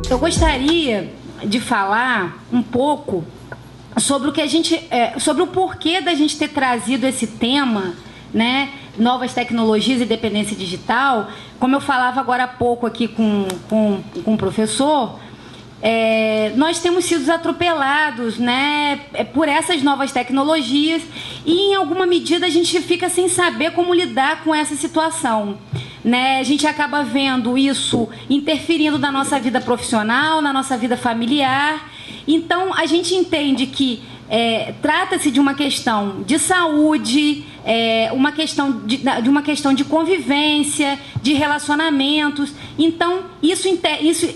Eu gostaria de falar um pouco sobre o que a gente, sobre o porquê da gente ter trazido esse tema, né? Novas tecnologias e dependência digital. Como eu falava agora há pouco aqui com o professor, nós temos sido atropelados, né, por essas novas tecnologias, e em alguma medida a gente fica sem saber como lidar com essa situação, né? A gente acaba vendo isso interferindo na nossa vida profissional, na nossa vida familiar. Então a gente entende que trata-se de uma questão de saúde, uma questão de convivência, de relacionamentos. Então, isso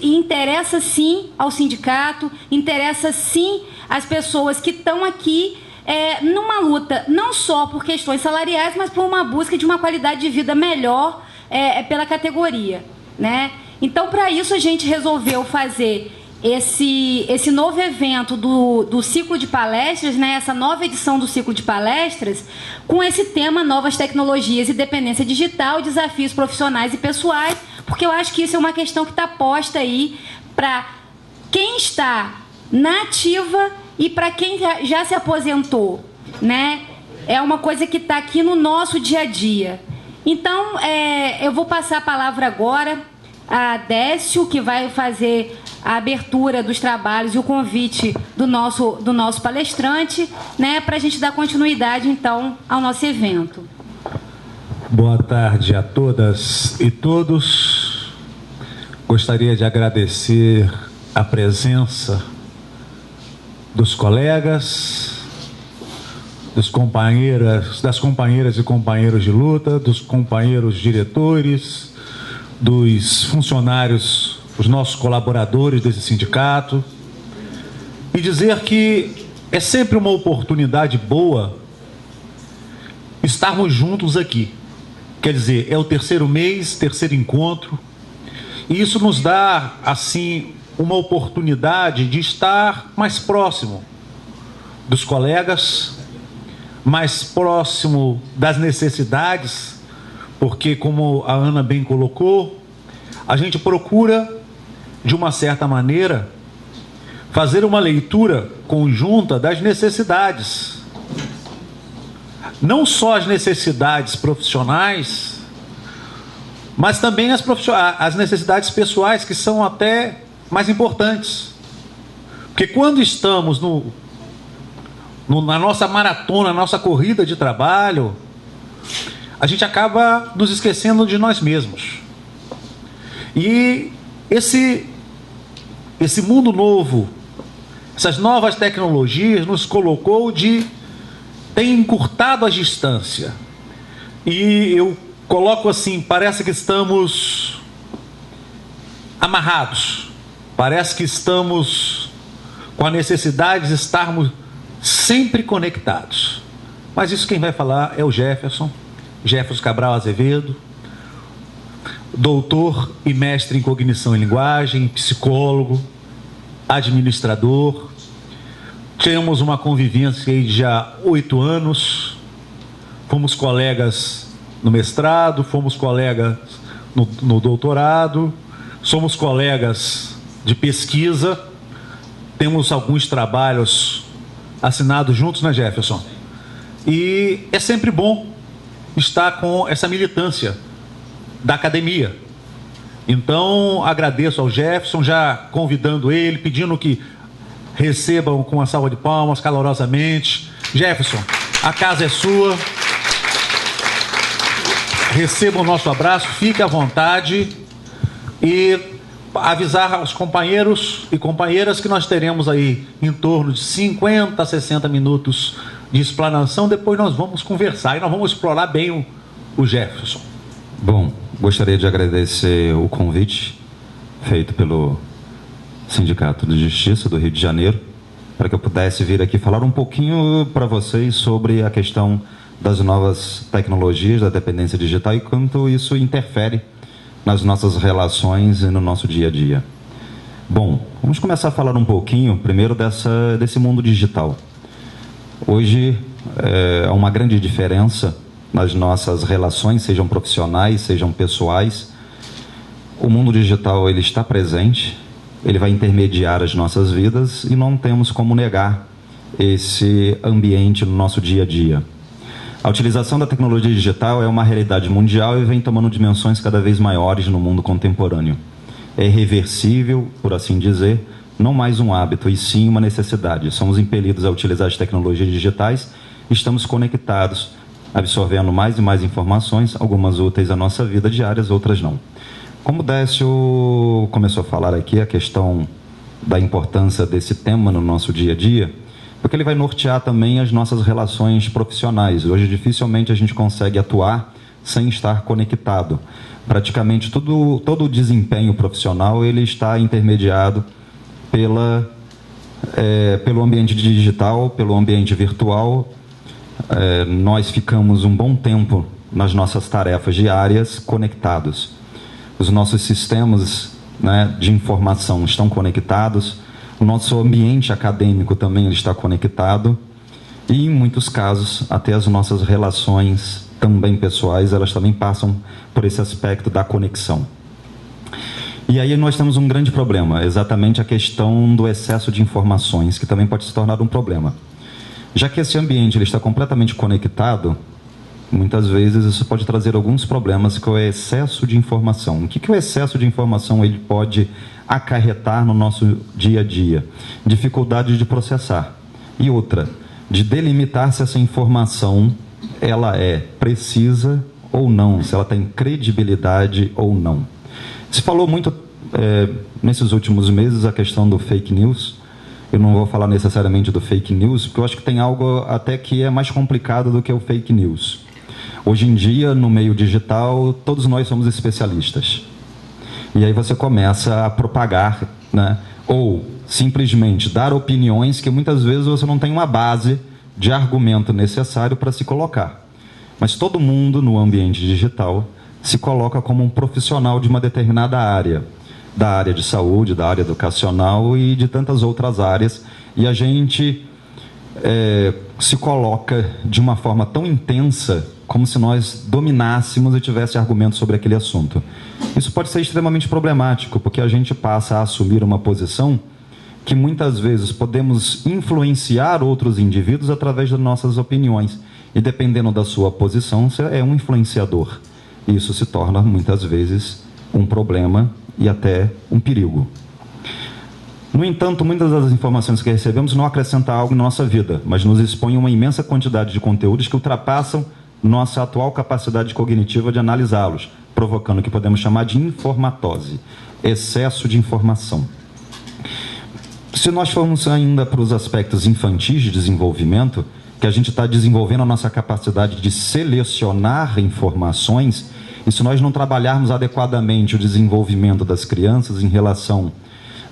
interessa sim ao sindicato, interessa sim às pessoas que estão aqui numa luta, não só por questões salariais, mas por uma busca de uma qualidade de vida melhor pela categoria, né? Então, para isso, a gente resolveu fazer esse novo evento do ciclo de palestras, né, essa nova edição do ciclo de palestras, com esse tema novas tecnologias e dependência digital, desafios profissionais e pessoais, porque eu acho que isso é uma questão que está posta aí para quem está na ativa e para quem já se aposentou, né? É uma coisa que está aqui no nosso dia a dia. Então, eu vou passar a palavra agora a Décio, que vai fazer a abertura dos trabalhos e o convite do nosso palestrante, né, para a gente dar continuidade, então, ao nosso evento. Boa tarde a todas e todos. Gostaria de agradecer a presença dos colegas, das companheiras e companheiros de luta, dos companheiros diretores, dos funcionários, os nossos colaboradores desse sindicato, e dizer que é sempre uma oportunidade boa estarmos juntos aqui. Quer dizer, é o terceiro mês, terceiro encontro, e isso nos dá, assim, uma oportunidade de estar mais próximo dos colegas, mais próximo das necessidades, porque, como a Ana bem colocou, a gente procura, de uma certa maneira, fazer uma leitura conjunta das necessidades. Não só as necessidades profissionais, mas também as necessidades pessoais, que são até mais importantes. Porque quando estamos na nossa maratona, na nossa corrida de trabalho, a gente acaba nos esquecendo de nós mesmos. E esse mundo novo, essas novas tecnologias nos colocou tem encurtado a distância. E eu coloco assim, parece que estamos amarrados. Parece que estamos com a necessidade de estarmos sempre conectados. Mas isso quem vai falar é o Jefferson Cabral Azevedo, doutor e mestre em cognição e linguagem, psicólogo, administrador. Temos uma convivência aí de já 8 anos, fomos colegas no mestrado, fomos colegas no doutorado, somos colegas de pesquisa, temos alguns trabalhos assinados juntos, né, Jefferson? E é sempre bom estar com essa militância da academia. Então, agradeço ao Jefferson, já convidando ele, pedindo que recebam com uma salva de palmas, calorosamente. Jefferson, a casa é sua. Receba o nosso abraço, fique à vontade. E avisar aos companheiros e companheiras que nós teremos aí em torno de 50 a 60 minutos de explanação. Depois nós vamos conversar e nós vamos explorar bem o Jefferson. Bom, gostaria de agradecer o convite feito pelo Sindicato de Justiça do Rio de Janeiro, para que eu pudesse vir aqui falar um pouquinho para vocês sobre a questão das novas tecnologias, da dependência digital e quanto isso interfere nas nossas relações e no nosso dia a dia. Bom, vamos começar a falar um pouquinho primeiro desse mundo digital. Hoje há uma grande diferença nas nossas relações, sejam profissionais, sejam pessoais. O mundo digital ele está presente ele vai intermediar as nossas vidas e não temos como negar esse ambiente no nosso dia a dia. A utilização da tecnologia digital é uma realidade mundial e vem tomando dimensões cada vez maiores no mundo contemporâneo. É irreversível, por assim dizer, não mais um hábito, e sim uma necessidade. Somos impelidos a utilizar as tecnologias digitais, estamos conectados, absorvendo mais e mais informações, algumas úteis à nossa vida diária, outras não. Como o Décio começou a falar aqui, a questão da importância desse tema no nosso dia a dia, porque ele vai nortear também as nossas relações profissionais. Hoje, dificilmente a gente consegue atuar sem estar conectado. Praticamente todo o desempenho profissional ele está intermediado pelo ambiente digital, pelo ambiente virtual. Nós ficamos um bom tempo nas nossas tarefas diárias conectados. Os nossos sistemas, né, de informação estão conectados, o nosso ambiente acadêmico também ele está conectado e, em muitos casos, até as nossas relações também pessoais, elas também passam por esse aspecto da conexão. E aí nós temos um grande problema, exatamente a questão do excesso de informações, que também pode se tornar um problema. Já que esse ambiente ele está completamente conectado, muitas vezes isso pode trazer alguns problemas, que é o excesso de informação. O que o excesso de informação ele pode acarretar no nosso dia a dia? Dificuldade de processar. E outra, de delimitar se essa informação ela é precisa ou não, se ela tem credibilidade ou não. Se falou muito nesses últimos meses a questão do fake news. Eu não vou falar necessariamente do fake news, porque eu acho que tem algo até que é mais complicado do que o fake news. Hoje em dia, no meio digital, todos nós somos especialistas. E aí você começa a propagar, né? Ou simplesmente dar opiniões que muitas vezes você não tem uma base de argumento necessário para se colocar. Mas todo mundo no ambiente digital se coloca como um profissional de uma determinada área, da área de saúde, da área educacional e de tantas outras áreas, e a gente se coloca de uma forma tão intensa como se nós dominássemos e tivesse argumentos sobre aquele assunto. Isso pode ser extremamente problemático, porque a gente passa a assumir uma posição que muitas vezes podemos influenciar outros indivíduos através das nossas opiniões, e dependendo da sua posição, você é um influenciador. Isso se torna muitas vezes um problema e até um perigo. No entanto, muitas das informações que recebemos não acrescentam algo na nossa vida, mas nos expõem uma imensa quantidade de conteúdos que ultrapassam nossa atual capacidade cognitiva de analisá-los, provocando o que podemos chamar de informatose, excesso de informação. Se nós formos ainda para os aspectos infantis de desenvolvimento, que a gente está desenvolvendo a nossa capacidade de selecionar informações, e se nós não trabalharmos adequadamente o desenvolvimento das crianças em relação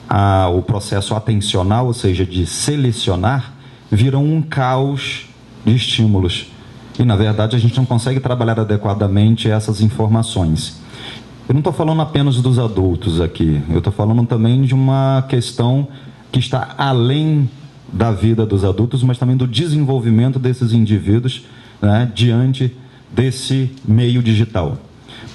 ao processo atencional, ou seja, de selecionar, virão um caos de estímulos. E, na verdade, a gente não consegue trabalhar adequadamente essas informações. Eu não estou falando apenas dos adultos aqui, eu estou falando também de uma questão que está além da vida dos adultos, mas também do desenvolvimento desses indivíduos, né, diante desse meio digital.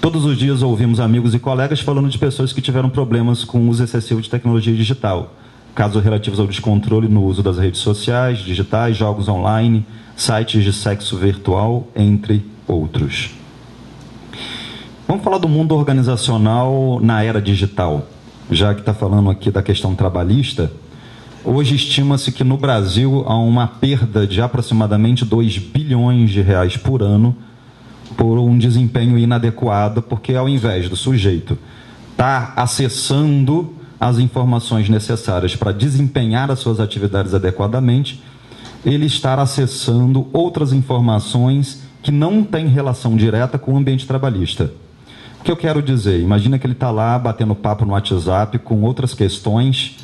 Todos os dias ouvimos amigos e colegas falando de pessoas que tiveram problemas com o uso excessivo de tecnologia digital, casos relativos ao descontrole no uso das redes sociais, digitais, jogos online, sites de sexo virtual, entre outros. Vamos falar do mundo organizacional na era digital. Já que está falando aqui da questão trabalhista, hoje estima-se que no Brasil há uma perda de aproximadamente 2 bilhões de reais por ano por um desempenho inadequado, porque ao invés do sujeito estar acessando as informações necessárias para desempenhar as suas atividades adequadamente, ele está acessando outras informações que não têm relação direta com o ambiente trabalhista. O que eu quero dizer? Imagina que ele está lá batendo papo no WhatsApp com outras questões,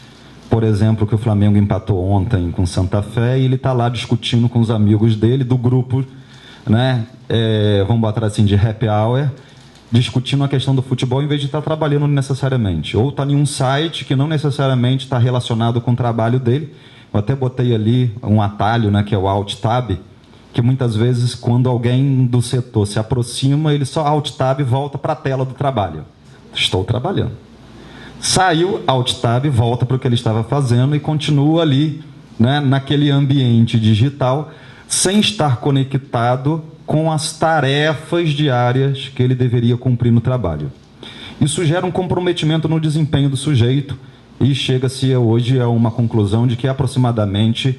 por exemplo, que o Flamengo empatou ontem com Santa Fé, e ele está lá discutindo com os amigos dele, do grupo, né? Vamos botar assim, de happy hour, discutindo a questão do futebol, em vez de estar trabalhando necessariamente. Ou está em um site que não necessariamente está relacionado com o trabalho dele. Eu até botei ali um atalho, né, que é o Alt Tab, que muitas vezes, quando alguém do setor se aproxima, ele só Alt Tab e volta para a tela do trabalho. Estou trabalhando. Saiu, Alt-Tab, volta para o que ele estava fazendo e continua ali, né, naquele ambiente digital, sem estar conectado com as tarefas diárias que ele deveria cumprir no trabalho. Isso gera um comprometimento no desempenho do sujeito e chega-se hoje a uma conclusão de que aproximadamente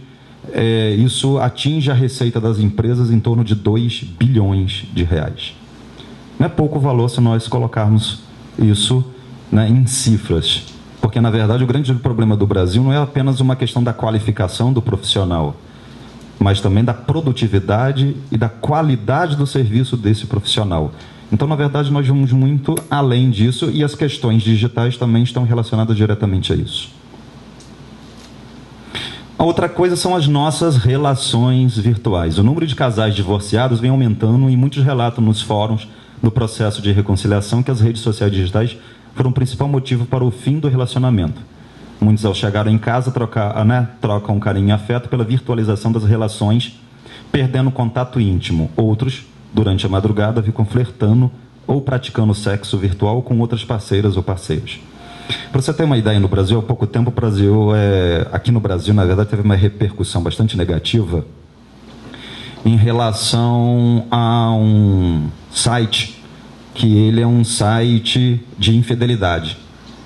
isso atinge a receita das empresas em torno de 2 bilhões de reais. Não é pouco valor se nós colocarmos isso, né, em cifras, porque na verdade o grande problema do Brasil não é apenas uma questão da qualificação do profissional, mas também da produtividade e da qualidade do serviço desse profissional. Então, na verdade, nós vamos muito além disso e as questões digitais também estão relacionadas diretamente a isso. A outra coisa são as nossas relações virtuais. O número de casais divorciados vem aumentando e muitos relatam nos fóruns do processo de reconciliação que as redes sociais digitais foram o principal motivo para o fim do relacionamento. Muitos, ao chegarem em casa, trocam carinho e afeto pela virtualização das relações, perdendo contato íntimo. Outros, durante a madrugada, ficam flertando ou praticando sexo virtual com outras parceiras ou parceiros. Para você ter uma ideia, no Brasil, há pouco tempo, aqui no Brasil, na verdade, teve uma repercussão bastante negativa em relação a um site, que ele é um site de infidelidade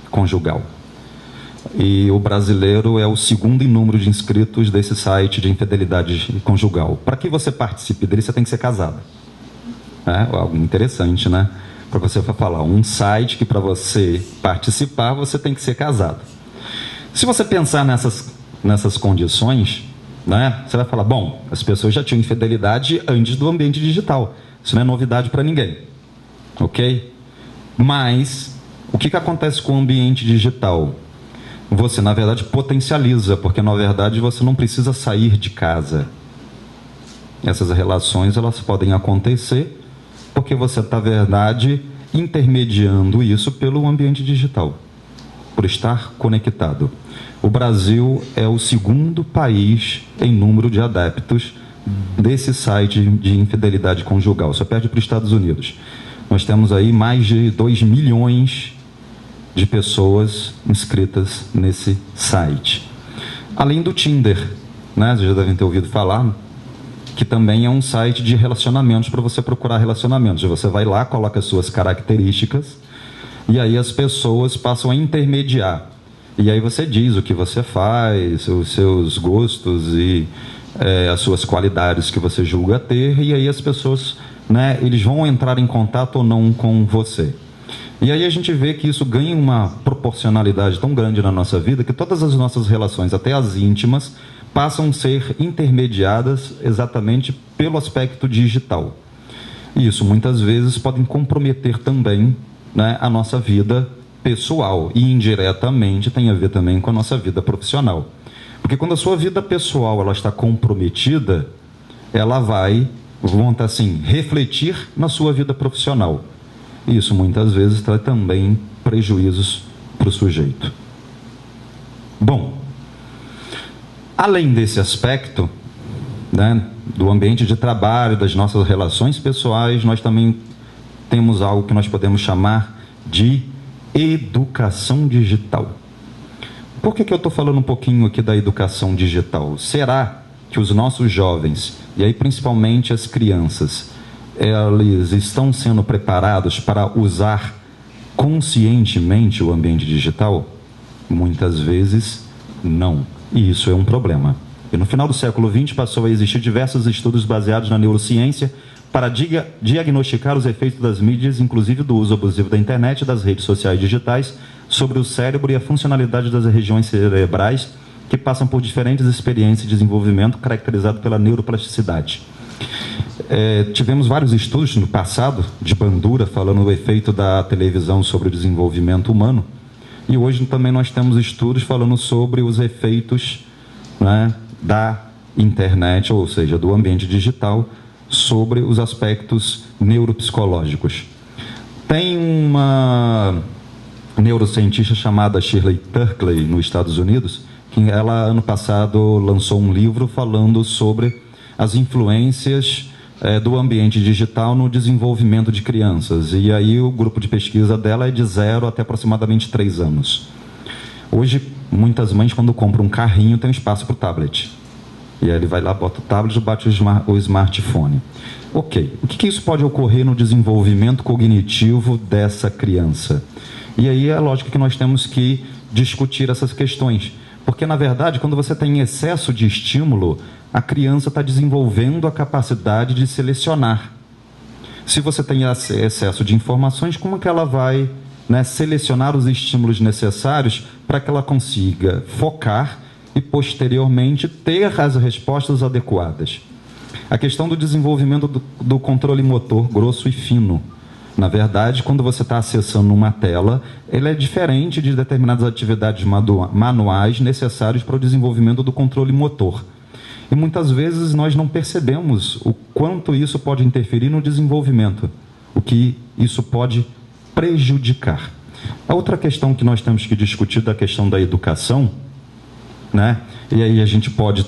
conjugal. E o brasileiro é o segundo em número de inscritos desse site de infidelidade conjugal. Para que você participe dele, você tem que ser casado. É algo interessante, né? Para você falar, um site que para você participar, você tem que ser casado. Se você pensar nessas condições, né, você vai falar, bom, as pessoas já tinham infidelidade antes do ambiente digital. Isso não é novidade para ninguém. Ok? Mas, o que acontece com o ambiente digital? Você, na verdade, potencializa, porque, na verdade, você não precisa sair de casa. Essas relações, elas podem acontecer porque você está, na verdade, intermediando isso pelo ambiente digital, por estar conectado. O Brasil é o segundo país em número de adeptos desse site de infidelidade conjugal, só perde para os Estados Unidos. Nós temos aí mais de 2 milhões de pessoas inscritas nesse site. Além do Tinder, né? Vocês já devem ter ouvido falar, que também é um site de relacionamentos para você procurar relacionamentos. Você vai lá, coloca as suas características e aí as pessoas passam a intermediar. E aí você diz o que você faz, os seus gostos e as suas qualidades que você julga ter, e aí as pessoas, né, eles vão entrar em contato ou não com você. E aí a gente vê que isso ganha uma proporcionalidade tão grande na nossa vida que todas as nossas relações, até as íntimas, passam a ser intermediadas exatamente pelo aspecto digital. E isso muitas vezes pode comprometer também, né, a nossa vida pessoal e indiretamente tem a ver também com a nossa vida profissional. Porque quando a sua vida pessoal ela está comprometida, ela vai, vamos dizer assim, refletir na sua vida profissional. E isso muitas vezes traz também prejuízos para o sujeito. Bom, além desse aspecto, né, do ambiente de trabalho, das nossas relações pessoais, nós também temos algo que nós podemos chamar de educação digital. Por que eu estou falando um pouquinho aqui da educação digital? Será que os nossos jovens, e aí principalmente as crianças, eles estão sendo preparados para usar conscientemente o ambiente digital? Muitas vezes não. E isso é um problema. E no final do século XX passou a existir diversos estudos baseados na neurociência para diagnosticar os efeitos das mídias, inclusive do uso abusivo da internet e das redes sociais digitais, sobre o cérebro e a funcionalidade das regiões cerebrais que passam por diferentes experiências de desenvolvimento caracterizado pela neuroplasticidade. Tivemos vários estudos no passado, de Bandura, falando do efeito da televisão sobre o desenvolvimento humano, e hoje também nós temos estudos falando sobre os efeitos, né, da internet, ou seja, do ambiente digital, sobre os aspectos neuropsicológicos. Tem uma neurocientista chamada Shirley Turkley, nos Estados Unidos, que ela, ano passado, lançou um livro falando sobre as influências do ambiente digital no desenvolvimento de crianças. E aí o grupo de pesquisa dela é de 0 até aproximadamente 3 anos. Hoje, muitas mães, quando compram um carrinho, tem um espaço para o tablet. E aí ele vai lá, bota o tablet e bate o smartphone. Ok, o que isso pode ocorrer no desenvolvimento cognitivo dessa criança? E aí é lógico que nós temos que discutir essas questões. Porque, na verdade, quando você tem excesso de estímulo, a criança está desenvolvendo a capacidade de selecionar. Se você tem excesso de informações, como que ela vai, né, selecionar os estímulos necessários para que ela consiga focar e, posteriormente, ter as respostas adequadas? A questão do desenvolvimento do controle motor grosso e fino. Na verdade, quando você está acessando uma tela, ele é diferente de determinadas atividades manuais necessárias para o desenvolvimento do controle motor. E muitas vezes nós não percebemos o quanto isso pode interferir no desenvolvimento, o que isso pode prejudicar. A outra questão que nós temos que discutir da questão da educação, né? E aí a gente pode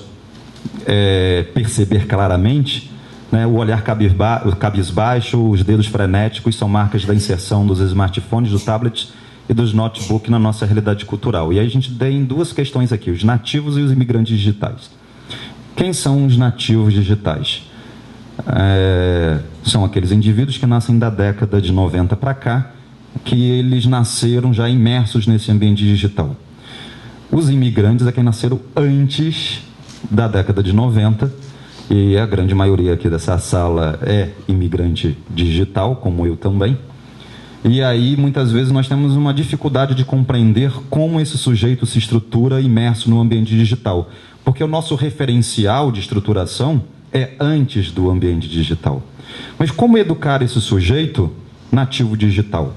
perceber claramente, né, o olhar cabisbaixo, os dedos frenéticos são marcas da inserção dos smartphones, do tablet e dos notebooks na nossa realidade cultural. E aí a gente tem duas questões aqui, os nativos e os imigrantes digitais. Quem são os nativos digitais? São aqueles indivíduos que nascem da década de 90 para cá, que eles nasceram já imersos nesse ambiente digital. Os imigrantes é quem nasceram antes da década de 90, e a grande maioria aqui dessa sala é imigrante digital, como eu também. E aí, muitas vezes, nós temos uma dificuldade de compreender como esse sujeito se estrutura imerso no ambiente digital. Porque o nosso referencial de estruturação é antes do ambiente digital. Mas como educar esse sujeito nativo digital?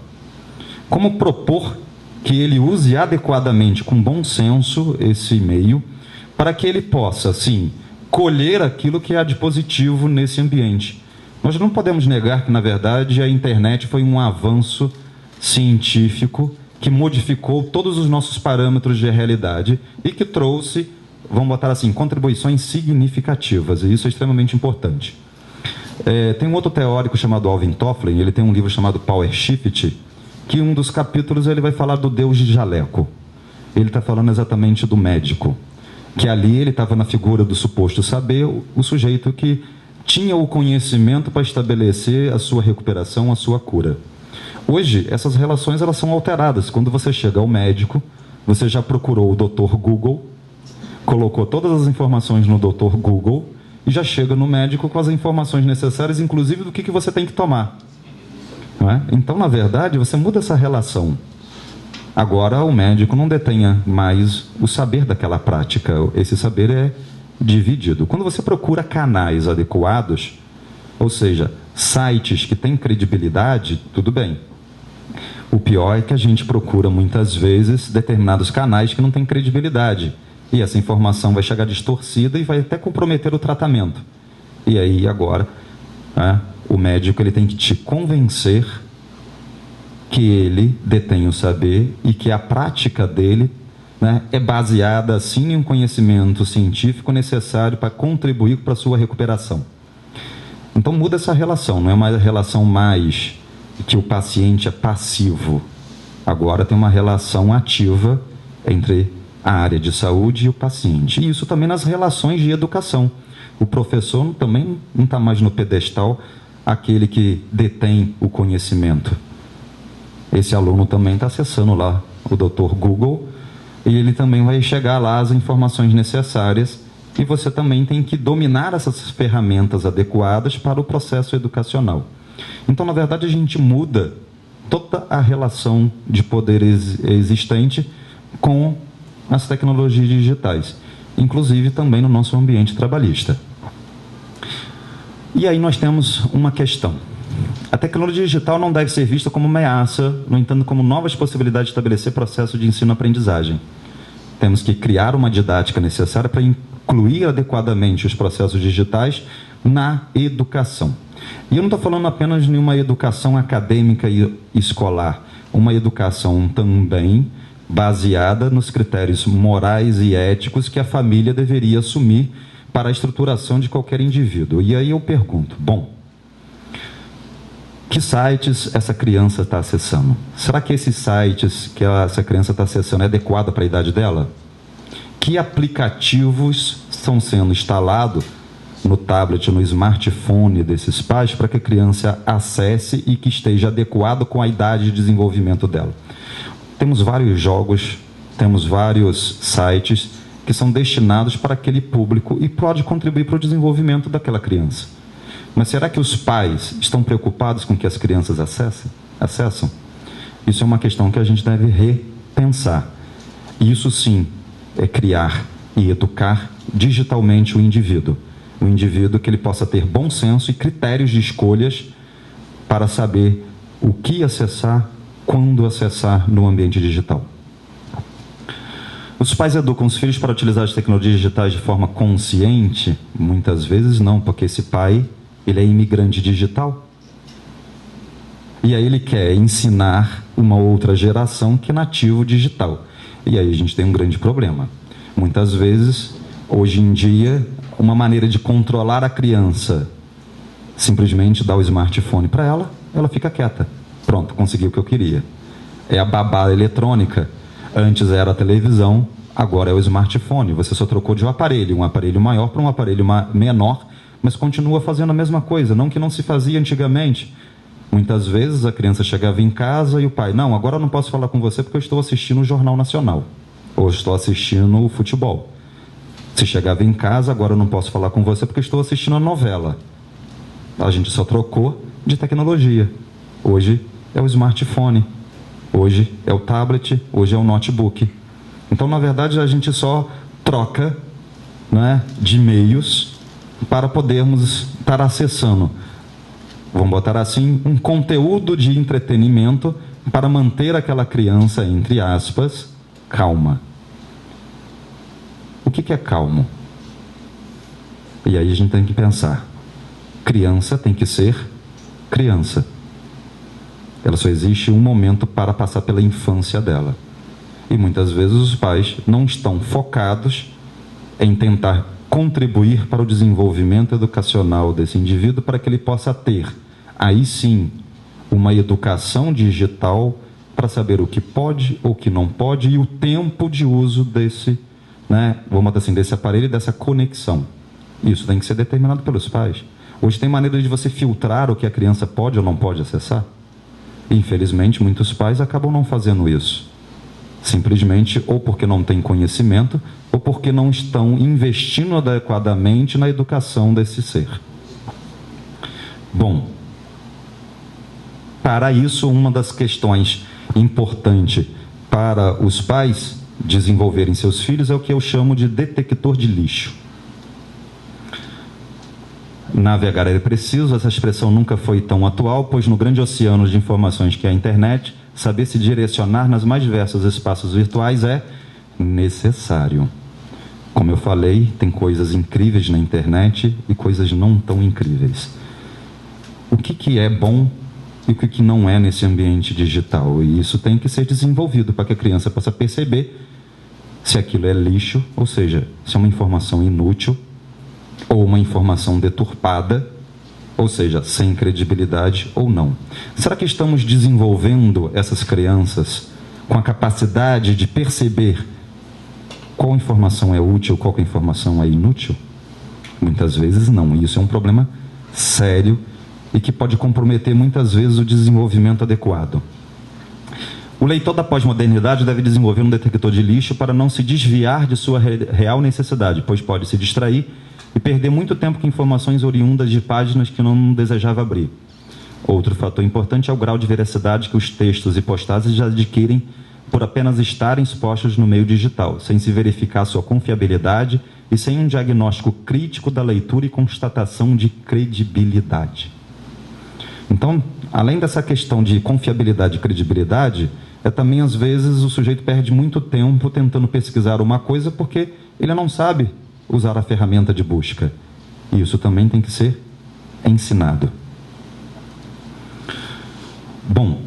Como propor que ele use adequadamente, com bom senso, esse meio, para que ele possa, sim, colher aquilo que há de positivo nesse ambiente? Nós não podemos negar que, na verdade, a internet foi um avanço científico que modificou todos os nossos parâmetros de realidade e que trouxe, vamos botar assim, contribuições significativas, e isso é extremamente importante. Tem um outro teórico chamado Alvin Toffler, ele tem um livro chamado Power Shift, que um dos capítulos ele vai falar do Deus de jaleco. Ele está falando exatamente do médico, que ali ele estava na figura do suposto saber, o sujeito que tinha o conhecimento para estabelecer a sua recuperação, a sua cura. Hoje, essas relações elas são alteradas. Quando você chega ao médico, você já procurou o Dr. Google, colocou todas as informações no Dr. Google e já chega no médico com as informações necessárias, inclusive do que você tem que tomar. Não é? Então, na verdade, você muda essa relação. Agora, o médico não detenha mais o saber daquela prática. Esse saber é dividido. Quando você procura canais adequados, ou seja, sites que têm credibilidade, tudo bem. O pior é que a gente procura, muitas vezes, determinados canais que não têm credibilidade. E essa informação vai chegar distorcida e vai até comprometer o tratamento. E aí, agora, o médico ele tem que te convencer que ele detém o saber e que a prática dele, né, é baseada, sim, em um conhecimento científico necessário para contribuir para a sua recuperação. Então, muda essa relação. Não é uma relação mais que o paciente é passivo. Agora tem uma relação ativa entre a área de saúde e o paciente. E isso também nas relações de educação. O professor também não está mais no pedestal aquele que detém o conhecimento. Esse aluno também está acessando lá o Dr. Google e ele também vai chegar lá as informações necessárias e você também tem que dominar essas ferramentas adequadas para o processo educacional. Então, na verdade, a gente muda toda a relação de poder existente com as tecnologias digitais, inclusive também no nosso ambiente trabalhista. E aí nós temos uma questão. A tecnologia digital não deve ser vista como ameaça, no entanto, como novas possibilidades de estabelecer processo de ensino-aprendizagem. Temos que criar uma didática necessária para incluir adequadamente os processos digitais na educação. E eu não estou falando apenas de uma educação acadêmica e escolar, uma educação também baseada nos critérios morais e éticos que a família deveria assumir para a estruturação de qualquer indivíduo. E aí eu pergunto, bom, Que sites essa criança está acessando? Será que esses sites que essa criança está acessando é adequado para a idade dela? Que aplicativos estão sendo instalados no tablet, no smartphone desses pais para que a criança acesse e que esteja adequado com a idade de desenvolvimento dela? Temos vários jogos, temos vários sites que são destinados para aquele público e pode contribuir para o desenvolvimento daquela criança. Mas será que os pais estão preocupados com o que as crianças acessam? Isso é uma questão que a gente deve repensar. Isso sim é criar e educar digitalmente o indivíduo. O indivíduo que ele possa ter bom senso e critérios de escolhas para saber o que acessar, quando acessar no ambiente digital. Os pais educam os filhos para utilizar as tecnologias digitais de forma consciente? Muitas vezes não, porque esse pai, ele é imigrante digital. E aí ele quer ensinar uma outra geração que é nativo digital. E aí a gente tem um grande problema. Muitas vezes, hoje em dia, uma maneira de controlar a criança, simplesmente dar o smartphone para ela, ela fica quieta. Pronto, consegui o que eu queria. É a babá eletrônica. Antes era a televisão, agora é o smartphone. Você só trocou de um aparelho maior para um aparelho menor, mas continua fazendo a mesma coisa, não que não se fazia antigamente. Muitas vezes a criança chegava em casa e o pai, não, agora eu não posso falar com você porque eu estou assistindo o Jornal Nacional, ou estou assistindo o futebol. Se chegava em casa, agora eu não posso falar com você porque eu estou assistindo a novela. A gente só trocou de tecnologia. Hoje é o smartphone, hoje é o tablet, hoje é o notebook. Então, na verdade, a gente só troca, né, de meios para podermos estar acessando, vamos botar assim, um conteúdo de entretenimento para manter aquela criança, entre aspas, calma. O que é calmo? E aí a gente tem que pensar. Criança tem que ser criança. Ela só existe um momento para passar pela infância dela. E muitas vezes os pais não estão focados em tentar contribuir para o desenvolvimento educacional desse indivíduo para que ele possa ter, aí sim, uma educação digital para saber o que pode ou o que não pode e o tempo de uso desse, né, vamos dizer assim, desse aparelho e dessa conexão. Isso tem que ser determinado pelos pais. Hoje tem maneira de você filtrar o que a criança pode ou não pode acessar. Infelizmente, muitos pais acabam não fazendo isso. Simplesmente ou porque não têm conhecimento ou porque não estão investindo adequadamente na educação desse ser. Bom, para isso, uma das questões importantes para os pais desenvolverem seus filhos é o que eu chamo de detector de lixo. Navegar é preciso, essa expressão nunca foi tão atual, pois no grande oceano de informações que é a internet, saber se direcionar nas mais diversos espaços virtuais é necessário. Como eu falei, tem coisas incríveis na internet e coisas não tão incríveis. O que é bom e o que não é nesse ambiente digital? E isso tem que ser desenvolvido para que a criança possa perceber se aquilo é lixo, ou seja, se é uma informação inútil, ou uma informação deturpada, ou seja, sem credibilidade ou não. Será que estamos desenvolvendo essas crianças com a capacidade de perceber qual informação é útil, qual informação é inútil? Muitas vezes não. Isso é um problema sério e que pode comprometer muitas vezes o desenvolvimento adequado. O leitor da pós-modernidade deve desenvolver um detector de lixo para não se desviar de sua real necessidade, pois pode se distrair e perder muito tempo com informações oriundas de páginas que não desejava abrir. Outro fator importante é o grau de veracidade que os textos e postagens já adquirem por apenas estarem expostos no meio digital, sem se verificar sua confiabilidade e sem um diagnóstico crítico da leitura e constatação de credibilidade. Então, além dessa questão de confiabilidade e credibilidade, também às vezes o sujeito perde muito tempo tentando pesquisar uma coisa porque ele não sabe usar a ferramenta de busca. E isso também tem que ser ensinado. Bom,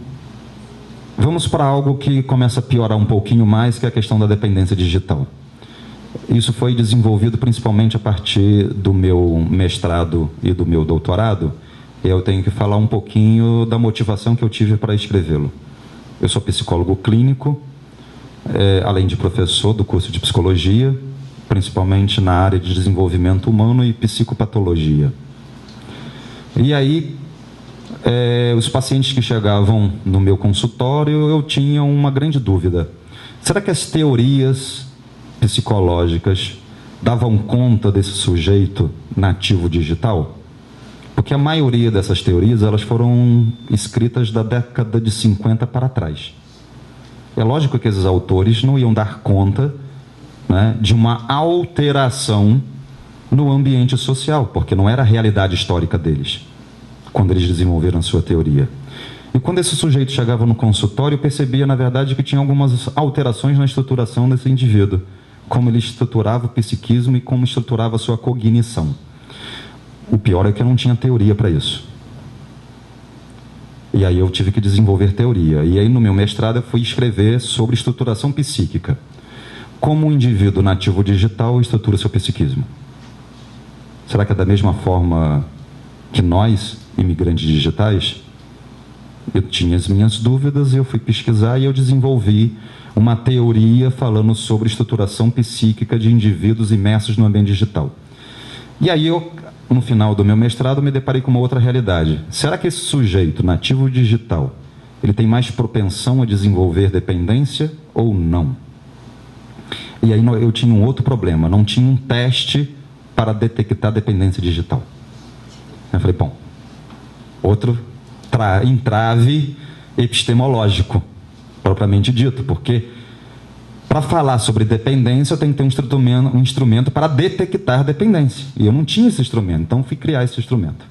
vamos para algo que começa a piorar um pouquinho mais, que é a questão da dependência digital. Isso foi desenvolvido principalmente a partir do meu mestrado e do meu doutorado, eu tenho que falar um pouquinho da motivação que eu tive para escrevê-lo. Eu sou psicólogo clínico, além de professor do curso de psicologia, principalmente na área de desenvolvimento humano e psicopatologia. E aí, os pacientes que chegavam no meu consultório, eu tinha uma grande dúvida. Será que as teorias psicológicas davam conta desse sujeito nativo digital? Porque a maioria dessas teorias, elas foram escritas da década de 50 para trás. É lógico que esses autores não iam dar conta, né, de uma alteração no ambiente social, porque não era a realidade histórica deles, quando eles desenvolveram a sua teoria. E quando esse sujeito chegava no consultório, eu percebia, na verdade, que tinha algumas alterações na estruturação desse indivíduo, como ele estruturava o psiquismo e como estruturava a sua cognição. O pior é que eu não tinha teoria para isso. E aí eu tive que desenvolver teoria. E aí no meu mestrado eu fui escrever sobre estruturação psíquica. Como um indivíduo nativo digital estrutura seu psiquismo. Será que é da mesma forma que nós, imigrantes digitais? Eu tinha as minhas dúvidas, eu fui pesquisar e eu desenvolvi uma teoria falando sobre estruturação psíquica de indivíduos imersos no ambiente digital. E aí eu, no final do meu mestrado, me deparei com uma outra realidade. Será que esse sujeito nativo digital, ele tem mais propensão a desenvolver dependência ou não? E aí eu tinha um outro problema, não tinha um teste para detectar dependência digital. Eu falei, bom, outro entrave epistemológico, propriamente dito, porque para falar sobre dependência eu tenho que ter um instrumento para detectar dependência, e eu não tinha esse instrumento, então fui criar esse instrumento.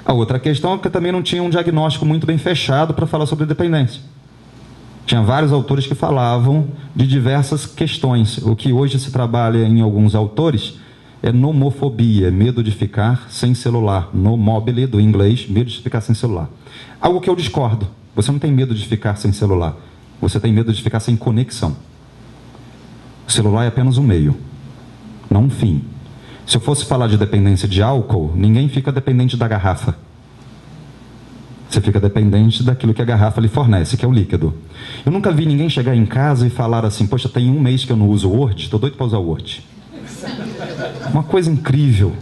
A outra questão é que eu também não tinha um diagnóstico muito bem fechado para falar sobre dependência. Tinha vários autores que falavam de diversas questões. O que hoje se trabalha em alguns autores é nomofobia, medo de ficar sem celular. Nomobile, do inglês, medo de ficar sem celular. Algo que eu discordo. Você não tem medo de ficar sem celular. Você tem medo de ficar sem conexão. O celular é apenas um meio, não um fim. Se eu fosse falar de dependência de álcool, ninguém fica dependente da garrafa. Você fica dependente daquilo que a garrafa lhe fornece, que é o líquido. Eu nunca vi ninguém chegar em casa e falar assim, poxa, tem um mês que eu não uso o Word, estou doido para usar o Word. Uma coisa incrível.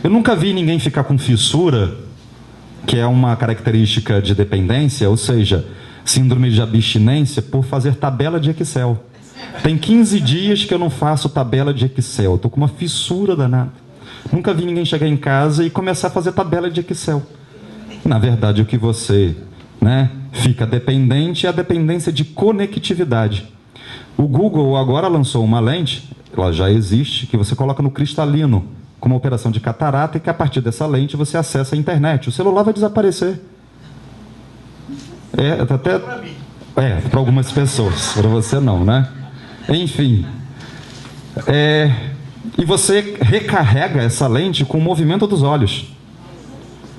Eu nunca vi ninguém ficar com fissura, que é uma característica de dependência, ou seja, síndrome de abstinência, por fazer tabela de Excel. Tem 15 dias que eu não faço tabela de Excel, estou com uma fissura danada. Nunca vi ninguém chegar em casa e começar a fazer tabela de Excel. Na verdade, o que você, fica dependente é a dependência de conectividade. O Google agora lançou uma lente, ela já existe, que você coloca no cristalino, com uma operação de catarata, e que a partir dessa lente você acessa a internet. O celular vai desaparecer. Para algumas pessoas, para você não, né? Enfim. E você recarrega essa lente com o movimento dos olhos.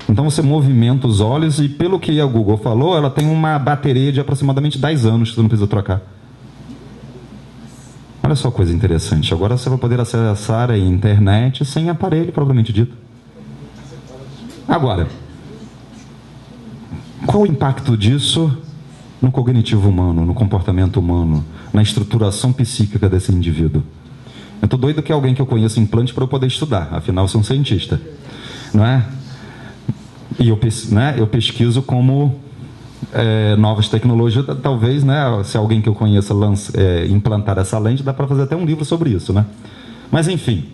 Então você movimenta os olhos e, pelo que a Google falou, ela tem uma bateria de aproximadamente 10 anos que você não precisa trocar. Olha só coisa interessante. Agora você vai poder acessar a internet sem aparelho, propriamente dito. Agora, qual o impacto disso no cognitivo humano, no comportamento humano, na estruturação psíquica desse indivíduo? Eu estou doido que alguém que eu conheça implante para eu poder estudar. Afinal, eu sou um cientista. Não é? E eu pesquiso como novas tecnologias, talvez, se alguém que eu conheça implantar essa lente, dá para fazer até um livro sobre isso, né? Mas, enfim,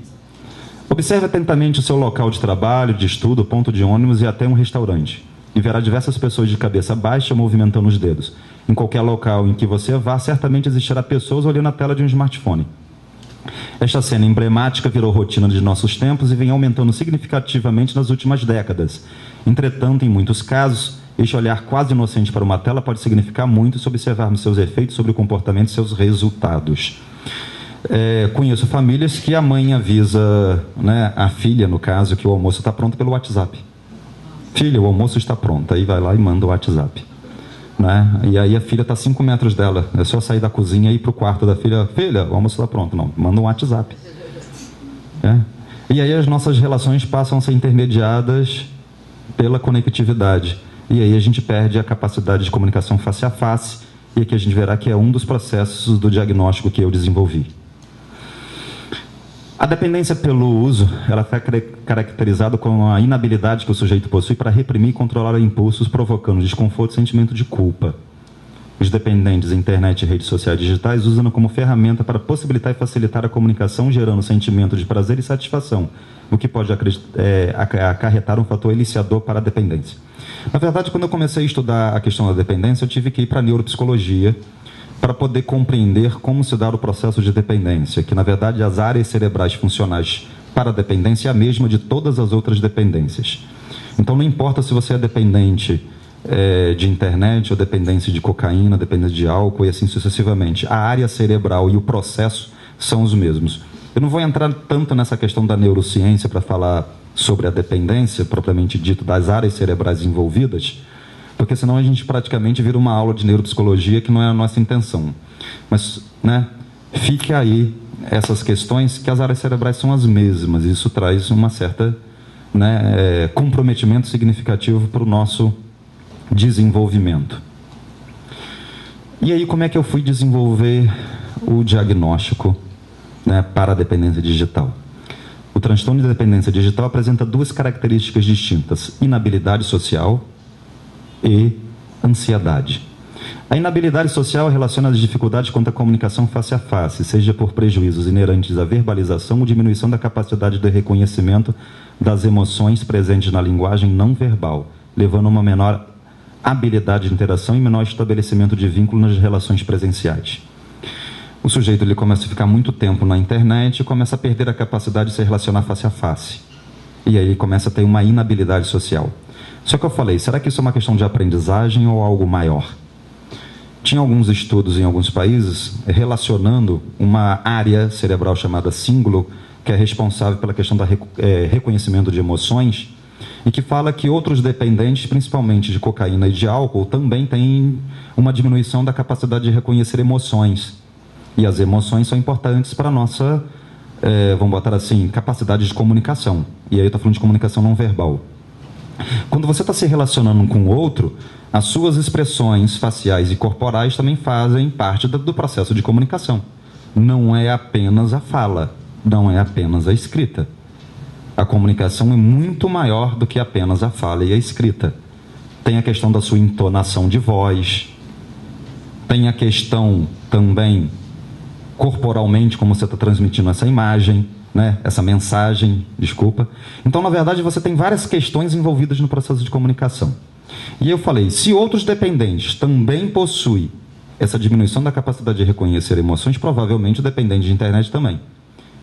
observe atentamente o seu local de trabalho, de estudo, ponto de ônibus e até um restaurante. E verá diversas pessoas de cabeça baixa movimentando os dedos. Em qualquer local em que você vá, certamente existirá pessoas olhando a tela de um smartphone. Esta cena emblemática virou rotina de nossos tempos e vem aumentando significativamente nas últimas décadas. Entretanto, em muitos casos, este olhar quase inocente para uma tela pode significar muito se observarmos seus efeitos sobre o comportamento e seus resultados. Conheço famílias que a mãe avisa, a filha, no caso, que o almoço está pronto pelo WhatsApp. Filha, o almoço está pronto. Aí vai lá e manda o WhatsApp. E aí a filha está a 5 metros dela. É só sair da cozinha e ir para o quarto da filha. Filha, o almoço está pronto. Não, manda um WhatsApp. E aí as nossas relações passam a ser intermediadas pela conectividade. E aí a gente perde a capacidade de comunicação face a face, e aqui a gente verá que é um dos processos do diagnóstico que eu desenvolvi. A dependência pelo uso, ela está caracterizada como a inabilidade que o sujeito possui para reprimir e controlar impulsos, provocando desconforto e sentimento de culpa. Os dependentes da internet e redes sociais digitais usam como ferramenta para possibilitar e facilitar a comunicação, gerando sentimento de prazer e satisfação, o que pode acarretar um fator eliciador para a dependência. Na verdade, quando eu comecei a estudar a questão da dependência, eu tive que ir para a neuropsicologia para poder compreender como se dá o processo de dependência, que, na verdade, as áreas cerebrais funcionais para a dependência é a mesma de todas as outras dependências. Então, não importa se você é dependente de internet, ou dependência de cocaína, dependência de álcool e assim sucessivamente. A área cerebral e o processo são os mesmos. Eu não vou entrar tanto nessa questão da neurociência para falar sobre a dependência, propriamente dito, das áreas cerebrais envolvidas, porque senão a gente praticamente vira uma aula de neuropsicologia que não é a nossa intenção. Mas, fique aí essas questões, que as áreas cerebrais são as mesmas. Isso traz uma certa comprometimento significativo para o nosso desenvolvimento. E aí, como é que eu fui desenvolver o diagnóstico para a dependência digital? O transtorno de dependência digital apresenta duas características distintas: inabilidade social e ansiedade. A inabilidade social relaciona as dificuldades quanto à comunicação face a face, seja por prejuízos inerentes à verbalização ou diminuição da capacidade de reconhecimento das emoções presentes na linguagem não verbal, levando a uma menor habilidade de interação e menor estabelecimento de vínculo nas relações presenciais. O sujeito ele começa a ficar muito tempo na internet e começa a perder a capacidade de se relacionar face a face. E aí começa a ter uma inabilidade social. Só que eu falei, será que isso é uma questão de aprendizagem ou algo maior? Tinha alguns estudos em alguns países relacionando uma área cerebral chamada cíngulo, que é responsável pela questão do reconhecimento de emoções, e que fala que outros dependentes, principalmente de cocaína e de álcool, também têm uma diminuição da capacidade de reconhecer emoções. E as emoções são importantes para a nossa, vamos botar assim, capacidade de comunicação. E aí eu estou falando de comunicação não verbal. Quando você está se relacionando com o outro, as suas expressões faciais e corporais também fazem parte do processo de comunicação. Não é apenas a fala, não é apenas a escrita. A comunicação é muito maior do que apenas a fala e a escrita. Tem a questão da sua entonação de voz, tem a questão também corporalmente, como você está transmitindo essa imagem, essa mensagem, desculpa. Então, na verdade, você tem várias questões envolvidas no processo de comunicação. E eu falei, se outros dependentes também possuem essa diminuição da capacidade de reconhecer emoções, provavelmente o dependente de internet também.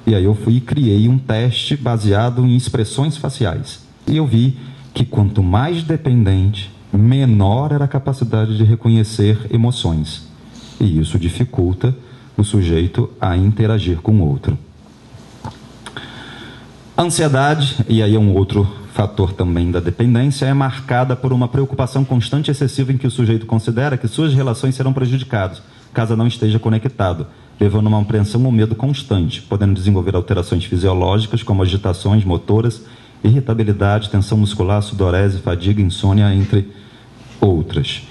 E aí eu fui e criei um teste baseado em expressões faciais. E eu vi que quanto mais dependente, menor era a capacidade de reconhecer emoções. E isso dificulta o sujeito a interagir com o outro. A ansiedade, e aí é um outro fator também da dependência, é marcada por uma preocupação constante e excessiva em que o sujeito considera que suas relações serão prejudicadas, caso não esteja conectado, levando a uma apreensão ou medo constante, podendo desenvolver alterações fisiológicas como agitações motoras, irritabilidade, tensão muscular, sudorese, fadiga, insônia, entre outras.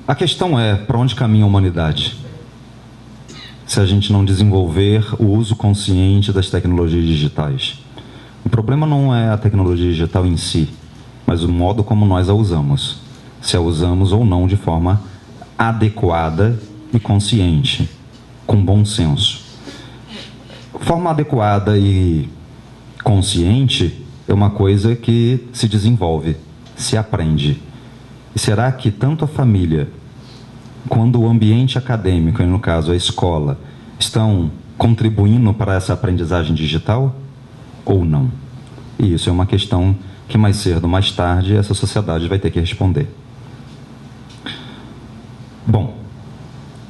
A questão é, para onde caminha a humanidade? Se a gente não desenvolver o uso consciente das tecnologias digitais. O problema não é a tecnologia digital em si, mas o modo como nós a usamos. Se a usamos ou não de forma adequada e consciente, com bom senso. Forma adequada e consciente é uma coisa que se desenvolve, se aprende. E será que tanto a família quanto o ambiente acadêmico, e no caso a escola, estão contribuindo para essa aprendizagem digital ou não? E isso é uma questão que mais cedo ou mais tarde essa sociedade vai ter que responder. Bom,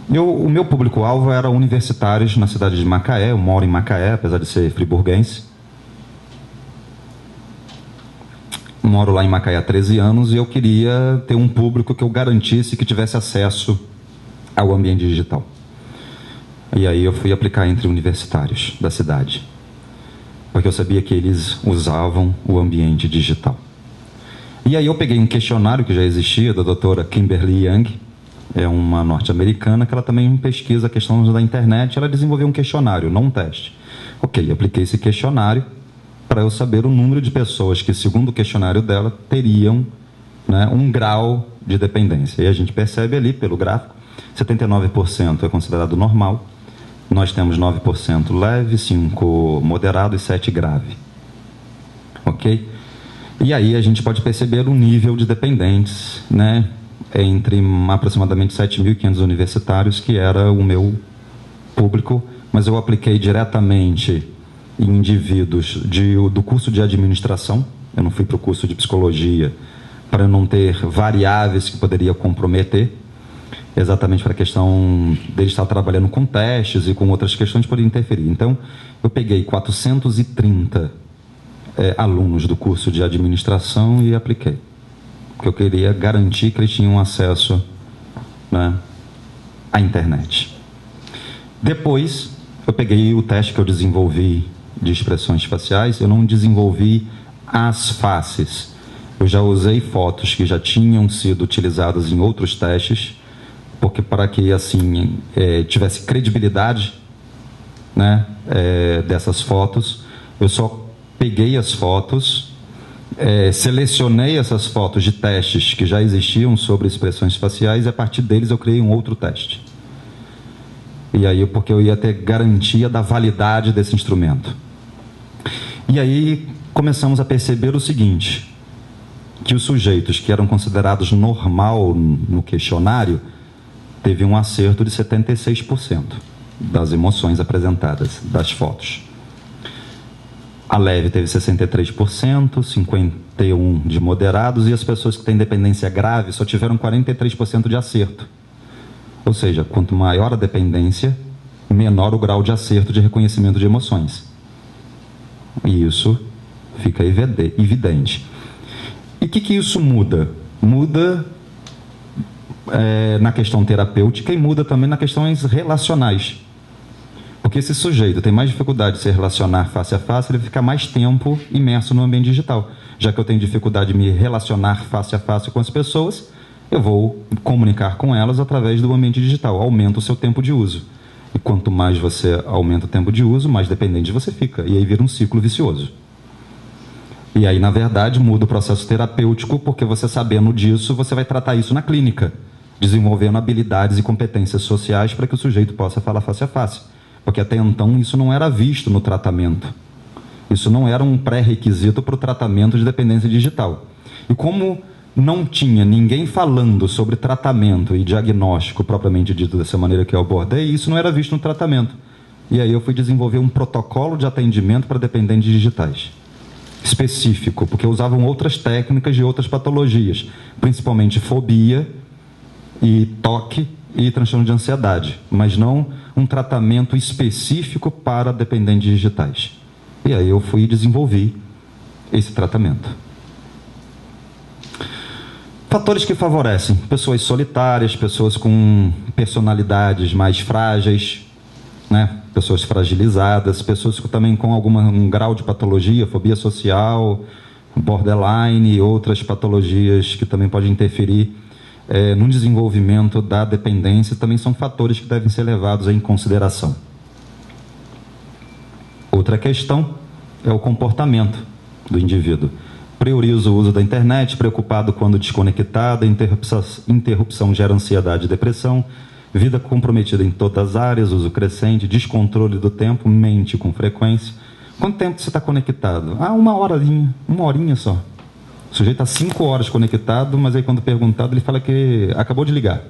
o meu público-alvo era universitários na cidade de Macaé. Eu moro em Macaé, apesar de ser friburguense. Moro lá em Macaé há 13 anos e eu queria ter um público que eu garantisse que tivesse acesso ao ambiente digital. E aí eu fui aplicar entre universitários da cidade, porque eu sabia que eles usavam o ambiente digital. E aí eu peguei um questionário que já existia, da doutora Kimberly Young, é uma norte-americana, que ela também pesquisa a questão da internet. Ela desenvolveu um questionário, não um teste. Ok, apliquei esse questionário para eu saber o número de pessoas que, segundo o questionário dela, teriam, né, um grau de dependência. E a gente percebe ali, pelo gráfico, 79% é considerado normal, nós temos 9% leve, 5% moderado e 7% grave. Ok? E aí a gente pode perceber o nível de dependentes, né, entre aproximadamente 7.500 universitários, que era o meu público, mas eu apliquei diretamente em indivíduos do curso de administração. Eu não fui para o curso de psicologia para não ter variáveis que poderia comprometer, exatamente para a questão dele estar trabalhando com testes e com outras questões que poderiam interferir. Então, eu peguei 430 alunos do curso de administração e apliquei, porque eu queria garantir que eles tinham acesso, né, à internet. Depois, eu peguei o teste que eu desenvolvi de expressões faciais. Eu não desenvolvi as faces, eu já usei fotos que já tinham sido utilizadas em outros testes, porque para que assim tivesse credibilidade, né, dessas fotos, eu só peguei as fotos, selecionei essas fotos de testes que já existiam sobre expressões faciais, e a partir deles eu criei um outro teste. E aí, porque eu ia ter garantia da validade desse instrumento. E aí começamos a perceber o seguinte, que os sujeitos que eram considerados normal no questionário teve um acerto de 76% das emoções apresentadas, das fotos. A leve teve 63%, 51% de moderados, e as pessoas que têm dependência grave só tiveram 43% de acerto. Ou seja, quanto maior a dependência, menor o grau de acerto de reconhecimento de emoções. E isso fica evidente. E o que isso muda? Muda na questão terapêutica e muda também nas questões relacionais. Porque esse sujeito tem mais dificuldade de se relacionar face a face, ele fica mais tempo imerso no ambiente digital. Já que eu tenho dificuldade de me relacionar face a face com as pessoas, eu vou comunicar com elas através do ambiente digital. Aumenta o seu tempo de uso. E quanto mais você aumenta o tempo de uso, mais dependente você fica. E aí vira um ciclo vicioso. E aí, na verdade, muda o processo terapêutico, porque você sabendo disso, você vai tratar isso na clínica, desenvolvendo habilidades e competências sociais para que o sujeito possa falar face a face. Porque até então isso não era visto no tratamento. Isso não era um pré-requisito para o tratamento de dependência digital. E como não tinha ninguém falando sobre tratamento e diagnóstico propriamente dito dessa maneira que eu abordei, isso não era visto no tratamento. E aí eu fui desenvolver um protocolo de atendimento para dependentes digitais, específico, porque usavam outras técnicas de outras patologias, principalmente fobia e toque e transtorno de ansiedade, mas não um tratamento específico para dependentes digitais. E aí eu fui e desenvolvi esse tratamento. Fatores que favorecem: pessoas solitárias, pessoas com personalidades mais frágeis, né? Pessoas fragilizadas, pessoas também com um grau de patologia, fobia social, borderline e outras patologias que também podem interferir no desenvolvimento da dependência, também são fatores que devem ser levados em consideração. Outra questão é o comportamento do indivíduo. Prioriza o uso da internet, preocupado quando desconectado, interrupção gera ansiedade e depressão, vida comprometida em todas as áreas, uso crescente, descontrole do tempo, mente com frequência. Quanto tempo você está conectado? Uma horinha só. O sujeito está 5 horas conectado, mas aí quando perguntado ele fala que acabou de ligar.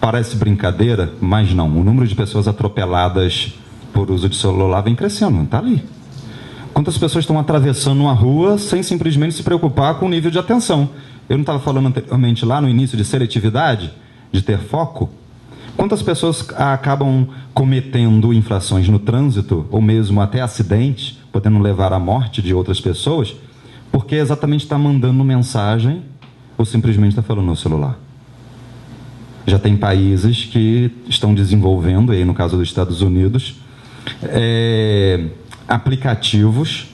Parece brincadeira, mas não. O número de pessoas atropeladas por uso de celular vem crescendo, está ali. Quantas pessoas estão atravessando uma rua sem simplesmente se preocupar com o nível de atenção? Eu não estava falando anteriormente lá no início de seletividade, de ter foco? Quantas pessoas acabam cometendo infrações no trânsito, ou mesmo até acidentes, podendo levar à morte de outras pessoas, porque exatamente está mandando mensagem ou simplesmente está falando no celular? Já tem países que estão desenvolvendo, aí no caso dos Estados Unidos, aplicativos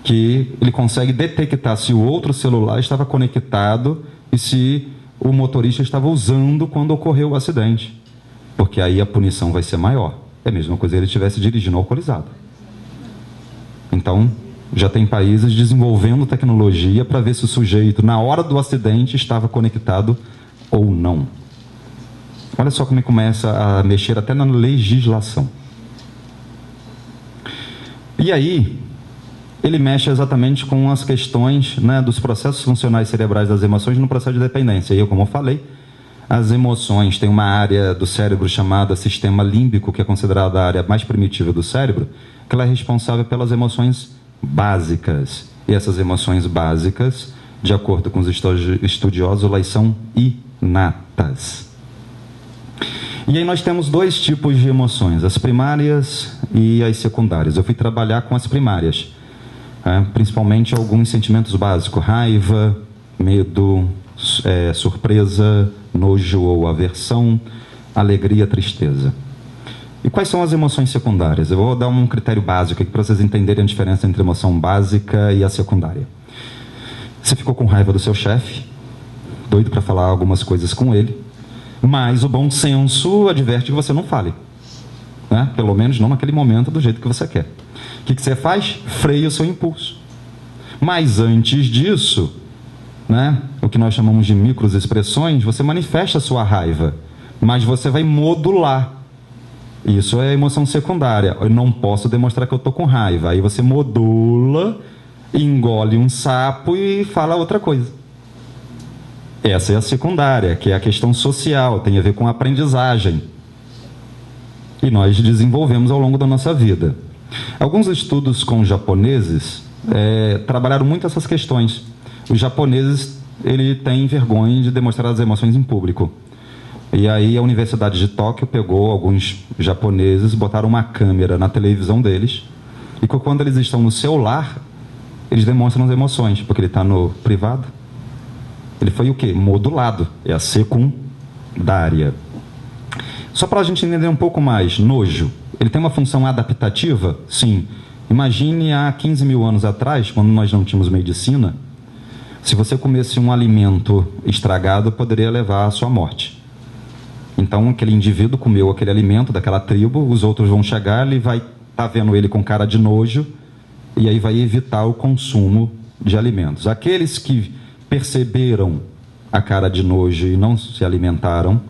que ele consegue detectar se o outro celular estava conectado e se o motorista estava usando quando ocorreu o acidente, porque aí a punição vai ser maior. É a mesma coisa se ele estivesse dirigindo alcoolizado. Então, já tem países desenvolvendo tecnologia para ver se o sujeito, na hora do acidente, estava conectado ou não. Olha só como ele começa a mexer até na legislação. E aí, ele mexe exatamente com as questões, né, dos processos funcionais cerebrais das emoções no processo de dependência. E eu, como eu falei, as emoções têm uma área do cérebro chamada sistema límbico, que é considerada a área mais primitiva do cérebro, que ela é responsável pelas emoções básicas. E essas emoções básicas, de acordo com os estudiosos, elas são inatas. E aí nós temos dois tipos de emoções, as primárias e as secundárias. Eu fui trabalhar com as primárias, principalmente alguns sentimentos básicos: raiva, medo, surpresa, nojo ou aversão, alegria, tristeza. E quais são as emoções secundárias? Eu vou dar um critério básico aqui para vocês entenderem a diferença entre a emoção básica e a secundária. Você ficou com raiva do seu chefe, doido para falar algumas coisas com ele, mas o bom senso adverte que você não fale, né? Pelo menos não naquele momento, do jeito que você quer. O que você faz? Freia o seu impulso. Mas antes disso, né, o que nós chamamos de microexpressões, você manifesta a sua raiva, mas você vai modular. Isso é emoção secundária. Eu não posso demonstrar que eu estou com raiva. Aí você modula, engole um sapo e fala outra coisa. Essa é a secundária, que é a questão social, tem a ver com a aprendizagem. E nós desenvolvemos ao longo da nossa vida. Alguns estudos com japoneses trabalharam muito essas questões. Os japoneses, ele tem vergonha de demonstrar as emoções em público. E aí a Universidade de Tóquio pegou alguns japoneses, botaram uma câmera na televisão deles, e quando eles estão no celular, eles demonstram as emoções, porque ele está no privado. Ele foi o quê? Modulado. É a secundária. Só para a gente entender um pouco mais, nojo, ele tem uma função adaptativa? Sim. Imagine há 15 mil anos atrás, quando nós não tínhamos medicina, se você comesse um alimento estragado, poderia levar à sua morte. Então, aquele indivíduo comeu aquele alimento daquela tribo, os outros vão chegar, ele vai estar vendo ele com cara de nojo, e aí vai evitar o consumo de alimentos. Aqueles que perceberam a cara de nojo e não se alimentaram,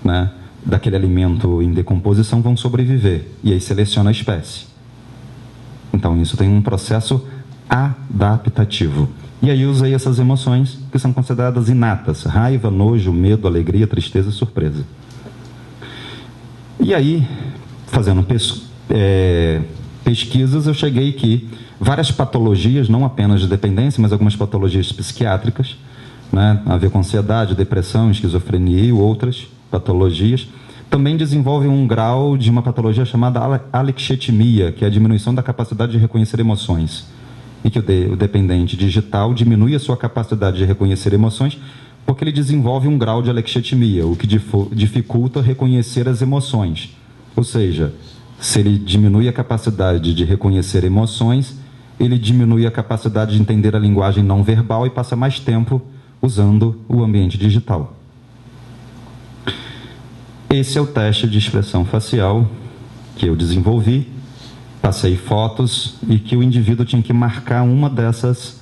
né, daquele alimento em decomposição, vão sobreviver, e aí seleciona a espécie. Então, isso tem um processo adaptativo. E aí usei essas emoções que são consideradas inatas: raiva, nojo, medo, alegria, tristeza e surpresa. E aí, fazendo pesquisas, eu cheguei que várias patologias, não apenas de dependência, mas algumas patologias psiquiátricas, né, a ver com ansiedade, depressão, esquizofrenia e outras patologias, também desenvolvem um grau de uma patologia chamada alexithymia, que é a diminuição da capacidade de reconhecer emoções. E que o dependente digital diminui a sua capacidade de reconhecer emoções porque ele desenvolve um grau de alexithymia, o que dificulta reconhecer as emoções. Ou seja, se ele diminui a capacidade de reconhecer emoções, ele diminui a capacidade de entender a linguagem não verbal e passa mais tempo usando o ambiente digital. Esse é o teste de expressão facial que eu desenvolvi, passei fotos e que o indivíduo tinha que marcar uma dessas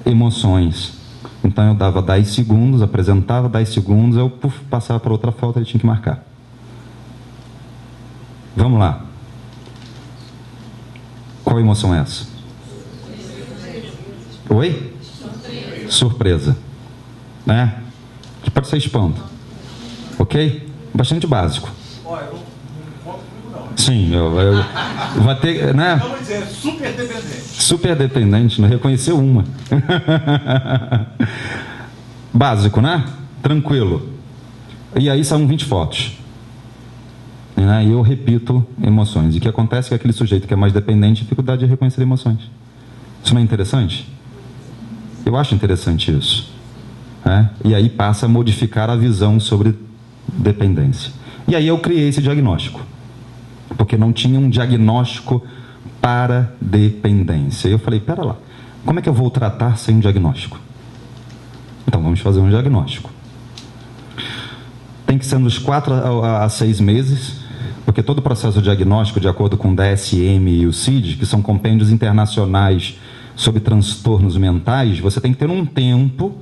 emoções. Então eu dava 10 segundos, apresentava 10 segundos, eu passava para outra foto, ele tinha que marcar. Vamos lá. Qual emoção é essa? Oi? Surpresa. Né? Que pode ser espanto. Ok? Bastante básico. Sim, eu vou ter, né? Vamos dizer, super dependente. Super dependente, não reconheceu uma. Básico, né? Tranquilo. E aí são 20 fotos. E eu repito emoções. E o que acontece é que aquele sujeito que é mais dependente tem dificuldade de reconhecer emoções. Isso não é interessante? Eu acho interessante isso. E aí passa a modificar a visão sobre dependência. E aí eu criei esse diagnóstico. Porque não tinha um diagnóstico para dependência. Eu falei, pera lá, Como é que eu vou tratar sem um diagnóstico? Então, vamos fazer um diagnóstico. Tem que ser nos 4 a 6 meses, porque todo o processo diagnóstico, de acordo com o DSM e o CID, que são compêndios internacionais sobre transtornos mentais, você tem que ter um tempo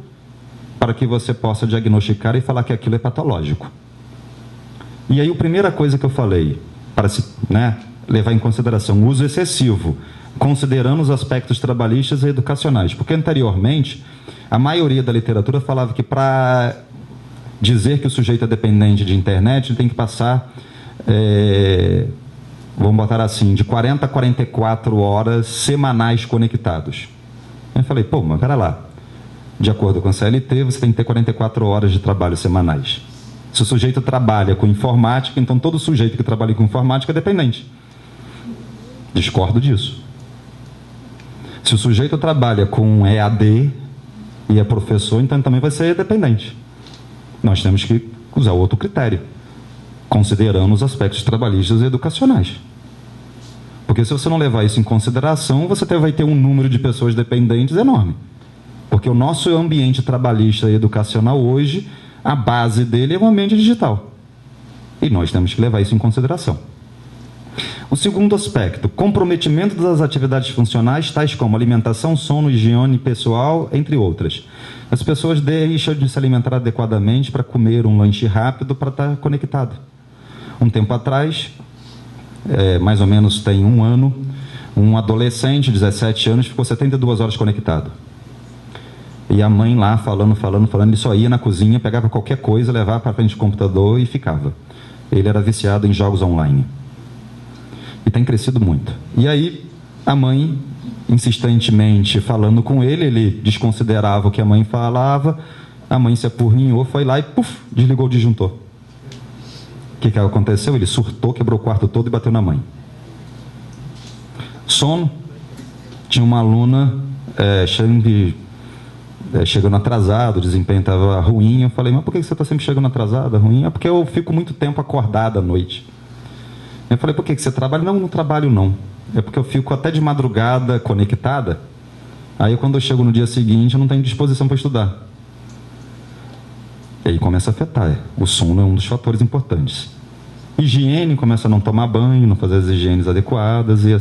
para que você possa diagnosticar e falar que aquilo é patológico. E aí, a primeira coisa que eu falei, para se levar em consideração o uso excessivo, considerando os aspectos trabalhistas e educacionais, porque anteriormente a maioria da literatura falava que para dizer que o sujeito é dependente de internet, ele tem que passar, vamos botar assim, de 40 a 44 horas semanais conectados. Eu falei, pô, mas pera lá, de acordo com a CLT, você tem que ter 44 horas de trabalho semanais. Se o sujeito trabalha com informática, então todo sujeito que trabalha com informática é dependente. Discordo disso. Se o sujeito trabalha com EAD e é professor, então também vai ser dependente. Nós temos que usar outro critério, considerando os aspectos trabalhistas e educacionais. Porque se você não levar isso em consideração, você vai ter um número de pessoas dependentes enorme. Porque o nosso ambiente trabalhista e educacional hoje, a base dele é o ambiente digital. E nós temos que levar isso em consideração. O segundo aspecto, comprometimento das atividades funcionais, tais como alimentação, sono, higiene pessoal, entre outras. As pessoas deixam de se alimentar adequadamente para comer um lanche rápido para estar conectado. Um tempo atrás, mais ou menos tem 1 ano, um adolescente, 17 anos, ficou 72 horas conectado. E a mãe lá falando, ele só ia na cozinha, pegava qualquer coisa, levava para frente do computador e ficava. Ele era viciado em jogos online. E tem crescido muito. E aí, a mãe, insistentemente falando com ele, ele desconsiderava o que a mãe falava, a mãe se apurrinhou, foi lá e desligou o disjuntor. O que aconteceu? Ele surtou, quebrou o quarto todo e bateu na mãe. Sono. Tinha uma aluna chegando atrasado, o desempenho estava ruim. Eu falei, mas por que você está sempre chegando atrasada, ruim? É porque eu fico muito tempo acordada à noite. Eu falei, por que você trabalha? Não trabalho não. É porque eu fico até de madrugada conectada. Aí quando eu chego no dia seguinte, eu não tenho disposição para estudar. E aí começa a afetar. O sono é um dos fatores importantes. Higiene, começa a não tomar banho, não fazer as higienes adequadas, e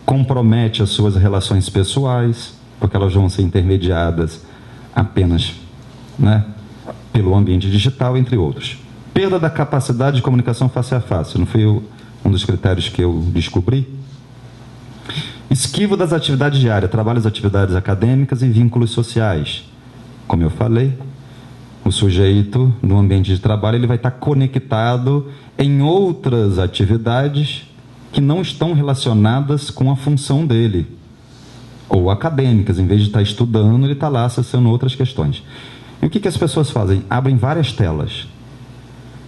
compromete as suas relações pessoais, porque elas vão ser intermediadas apenas pelo ambiente digital, entre outros. Perda da capacidade de comunicação face a face. Não foi um dos critérios que eu descobri? Esquivo das atividades diárias, trabalho das atividades acadêmicas e vínculos sociais. Como eu falei, o sujeito, no ambiente de trabalho, ele vai estar conectado em outras atividades que não estão relacionadas com a função dele, ou acadêmicas. Em vez de estar estudando, ele está lá acessando outras questões. E o que as pessoas fazem? Abrem várias telas.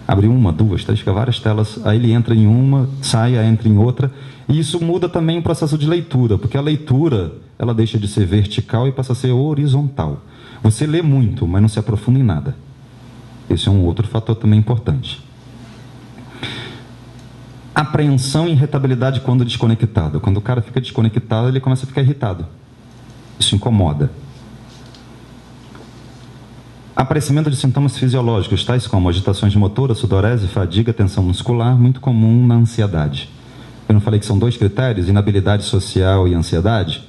Abre 1, 2, 3, fica várias telas, aí ele entra em uma, sai, entra em outra, e isso muda também o processo de leitura, porque a leitura, ela deixa de ser vertical e passa a ser horizontal. Você lê muito, mas não se aprofunda em nada. Esse é um outro fator também importante. Apreensão e irritabilidade quando desconectado. Quando o cara fica desconectado, ele começa a ficar irritado. Isso incomoda. Aparecimento de sintomas fisiológicos, tais como agitações motoras, sudorese, fadiga, tensão muscular, muito comum na ansiedade. Eu não falei que são 2 critérios, inabilidade social e ansiedade?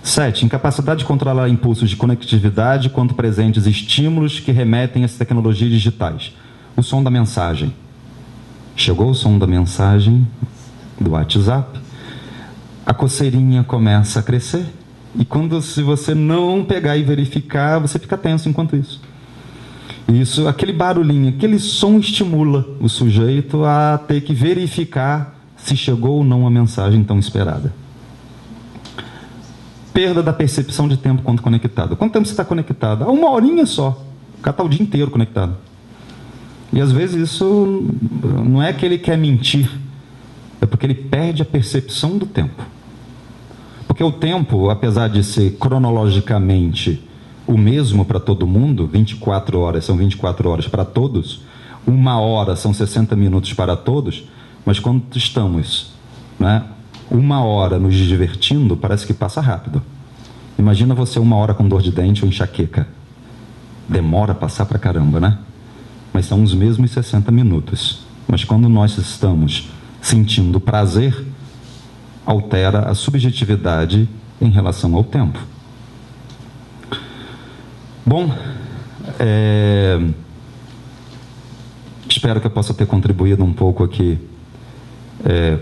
7. Incapacidade de controlar impulsos de conectividade quando presentes estímulos que remetem às tecnologias digitais. O som da mensagem. Chegou o som da mensagem do WhatsApp, a coceirinha começa a crescer, e se você não pegar e verificar, você fica tenso enquanto isso. Isso, aquele barulhinho, aquele som estimula o sujeito a ter que verificar se chegou ou não a mensagem tão esperada. Perda da percepção de tempo quando conectado. Quanto tempo você está conectado? 1 horinha só. O cara está o dia inteiro conectado. E às vezes isso não é que ele quer mentir, é porque ele perde a percepção do tempo. Porque o tempo, apesar de ser cronologicamente o mesmo para todo mundo, 24 horas são 24 horas para todos, 1 hora são 60 minutos para todos, mas quando estamos 1 hora nos divertindo, parece que passa rápido. Imagina você 1 hora com dor de dente ou enxaqueca. Demora a passar pra caramba, né? Mas são os mesmos 60 minutos. Mas quando nós estamos sentindo prazer, altera a subjetividade em relação ao tempo. Bom, espero que eu possa ter contribuído um pouco aqui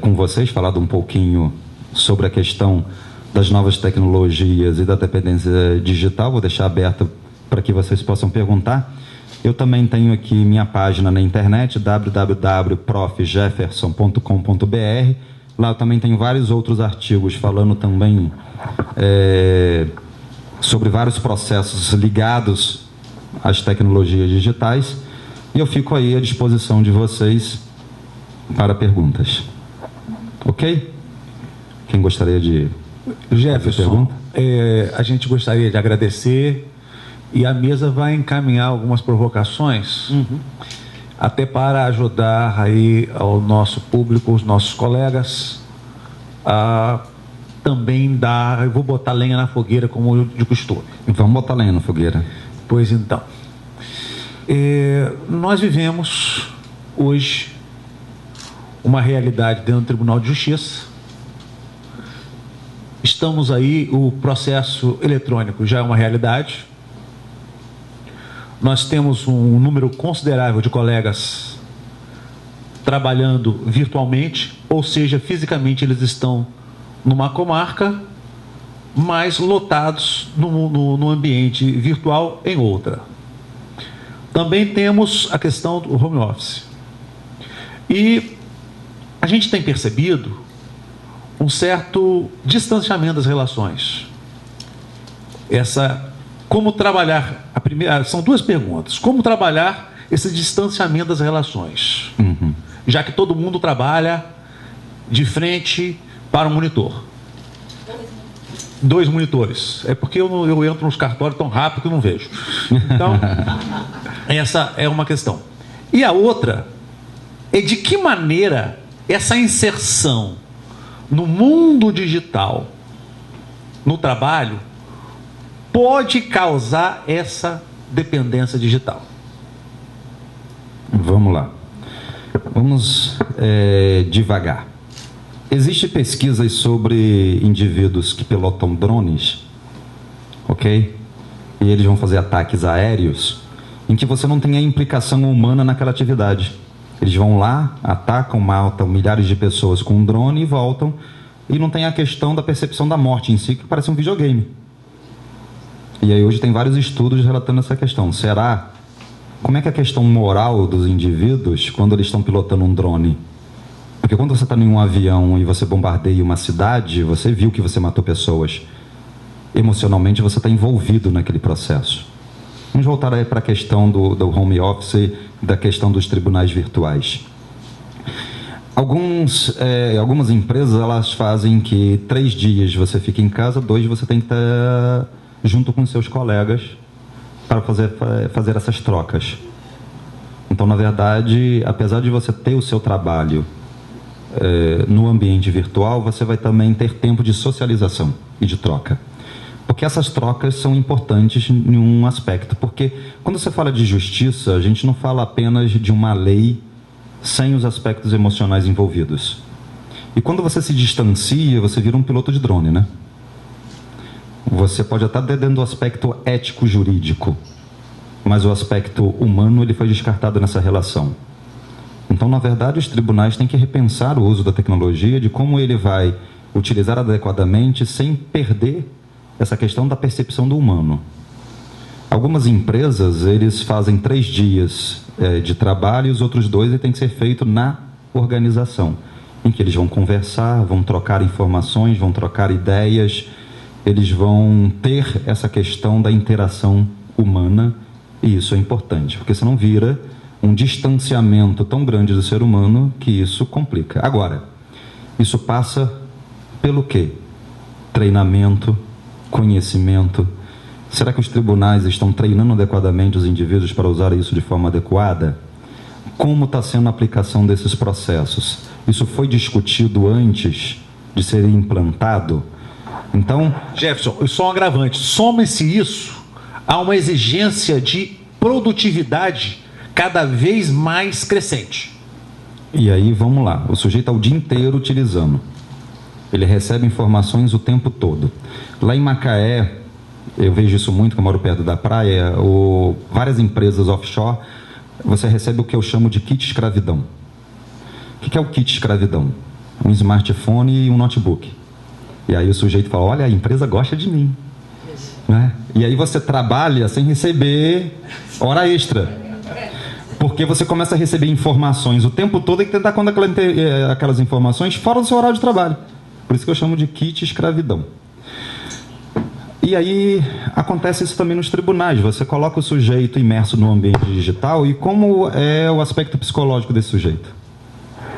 com vocês, falado um pouquinho sobre a questão das novas tecnologias e da dependência digital. Vou deixar aberto para que vocês possam perguntar. Eu também tenho aqui minha página na internet, www.profjefferson.com.br. Lá eu também tenho vários outros artigos falando também sobre vários processos ligados às tecnologias digitais. E eu fico aí à disposição de vocês para perguntas. Ok? Quem gostaria de Jefferson, a gente gostaria de agradecer, e a mesa vai encaminhar algumas provocações, até para ajudar aí ao nosso público, os nossos colegas, a também dar, eu vou botar lenha na fogueira como de costume. Vamos botar lenha na fogueira. Pois então, nós vivemos hoje uma realidade dentro do Tribunal de Justiça. Estamos aí, o processo eletrônico já é uma realidade. Nós temos um número considerável de colegas trabalhando virtualmente, ou seja, fisicamente eles estão numa comarca, mas lotados no ambiente virtual em outra. Também temos a questão do home office. E a gente tem percebido um certo distanciamento das relações. Como trabalhar, são duas perguntas. Como trabalhar esse distanciamento das relações? Já que todo mundo trabalha de frente para um monitor. 2 monitores. É porque eu entro nos cartórios tão rápido que eu não vejo. Então, essa é uma questão. E a outra é de que maneira essa inserção no mundo digital, no trabalho, pode causar essa dependência digital. Vamos lá. Vamos devagar. Existem pesquisas sobre indivíduos que pilotam drones, ok? E eles vão fazer ataques aéreos, em que você não tem a implicação humana naquela atividade. Eles vão lá, atacam, matam milhares de pessoas com um drone e voltam, e não tem a questão da percepção da morte em si, que parece um videogame. E aí hoje tem vários estudos relatando essa questão. Como é que é a questão moral dos indivíduos quando eles estão pilotando um drone? Porque quando você está em um avião e você bombardeia uma cidade, você viu que você matou pessoas. Emocionalmente você está envolvido naquele processo. Vamos voltar aí para a questão do home office, da questão dos tribunais virtuais. Algumas empresas, elas fazem que 3 dias você fica em casa, 2 você tem que estar junto com seus colegas para fazer essas trocas. Então, na verdade, apesar de você ter o seu trabalho no ambiente virtual, você vai também ter tempo de socialização e de troca. Porque essas trocas são importantes em um aspecto. Porque quando você fala de justiça, a gente não fala apenas de uma lei sem os aspectos emocionais envolvidos. E quando você se distancia, você vira um piloto de drone, né? Você pode até estar dentro do aspecto ético-jurídico, mas o aspecto humano ele foi descartado nessa relação. Então, na verdade, os tribunais têm que repensar o uso da tecnologia, de como ele vai utilizar adequadamente sem perder essa questão da percepção do humano. Algumas empresas, eles fazem 3 dias de trabalho e os outros 2 tem que ser feito na organização, em que eles vão conversar, vão trocar informações, vão trocar ideias, eles vão ter essa questão da interação humana, e isso é importante, porque senão vira um distanciamento tão grande do ser humano que isso complica. Agora, isso passa pelo quê? Treinamento, conhecimento. Será que os tribunais estão treinando adequadamente os indivíduos para usar isso de forma adequada? Como está sendo a aplicação desses processos? Isso foi discutido antes de ser implantado. Então, Jefferson, só um agravante. Soma-se isso a uma exigência de produtividade cada vez mais crescente. e aí vamos lá, o sujeito está o dia inteiro utilizando. Ele recebe informações o tempo todo. Lá em Macaé, eu vejo isso muito, que eu moro perto da praia, várias empresas offshore, você recebe o que eu chamo de kit escravidão. O que é o kit escravidão? Um smartphone e um notebook. E aí o sujeito fala, olha, a empresa gosta de mim. Né? E aí você trabalha sem receber hora extra. Porque você começa a receber informações o tempo todo e tentar contar aquelas informações fora do seu horário de trabalho. Por isso que eu chamo de kit escravidão. E aí acontece isso também nos tribunais. Você coloca o sujeito imerso no ambiente digital e como é o aspecto psicológico desse sujeito?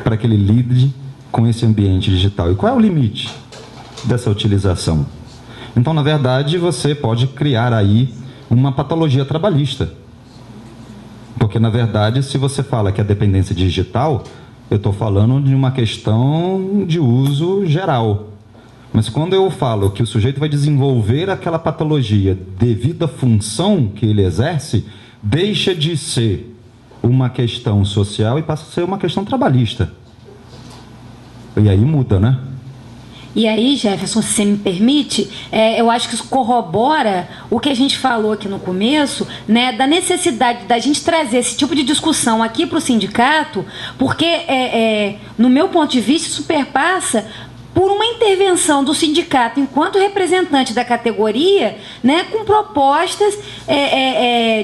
Para que ele lide com esse ambiente digital. E qual é o limite dessa utilização? Então, na verdade, você pode criar aí uma patologia trabalhista. Porque, na verdade, se você fala que é dependência digital, eu estou falando de uma questão de uso geral. Mas quando eu falo que o sujeito vai desenvolver aquela patologia devido à função que ele exerce, deixa de ser uma questão social e passa a ser uma questão trabalhista. E aí muda, né? E aí, Jefferson, se você me permite, eu acho que isso corrobora o que a gente falou aqui no começo, né, da necessidade da gente trazer esse tipo de discussão aqui para o sindicato, porque, no meu ponto de vista, isso perpassa por uma intervenção do sindicato enquanto representante da categoria, né, com propostas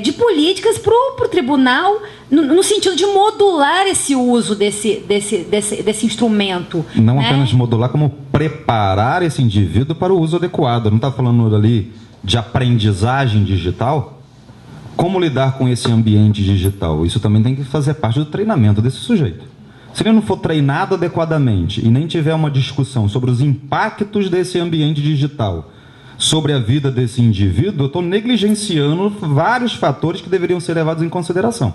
de políticas para o tribunal, no sentido de modular esse uso desse instrumento. Não né? apenas modular, como preparar esse indivíduo para o uso adequado. Não está falando ali de aprendizagem digital? Como lidar com esse ambiente digital? Isso também tem que fazer parte do treinamento desse sujeito. Se ele não for treinado adequadamente e nem tiver uma discussão sobre os impactos desse ambiente digital sobre a vida desse indivíduo, eu estou negligenciando vários fatores que deveriam ser levados em consideração.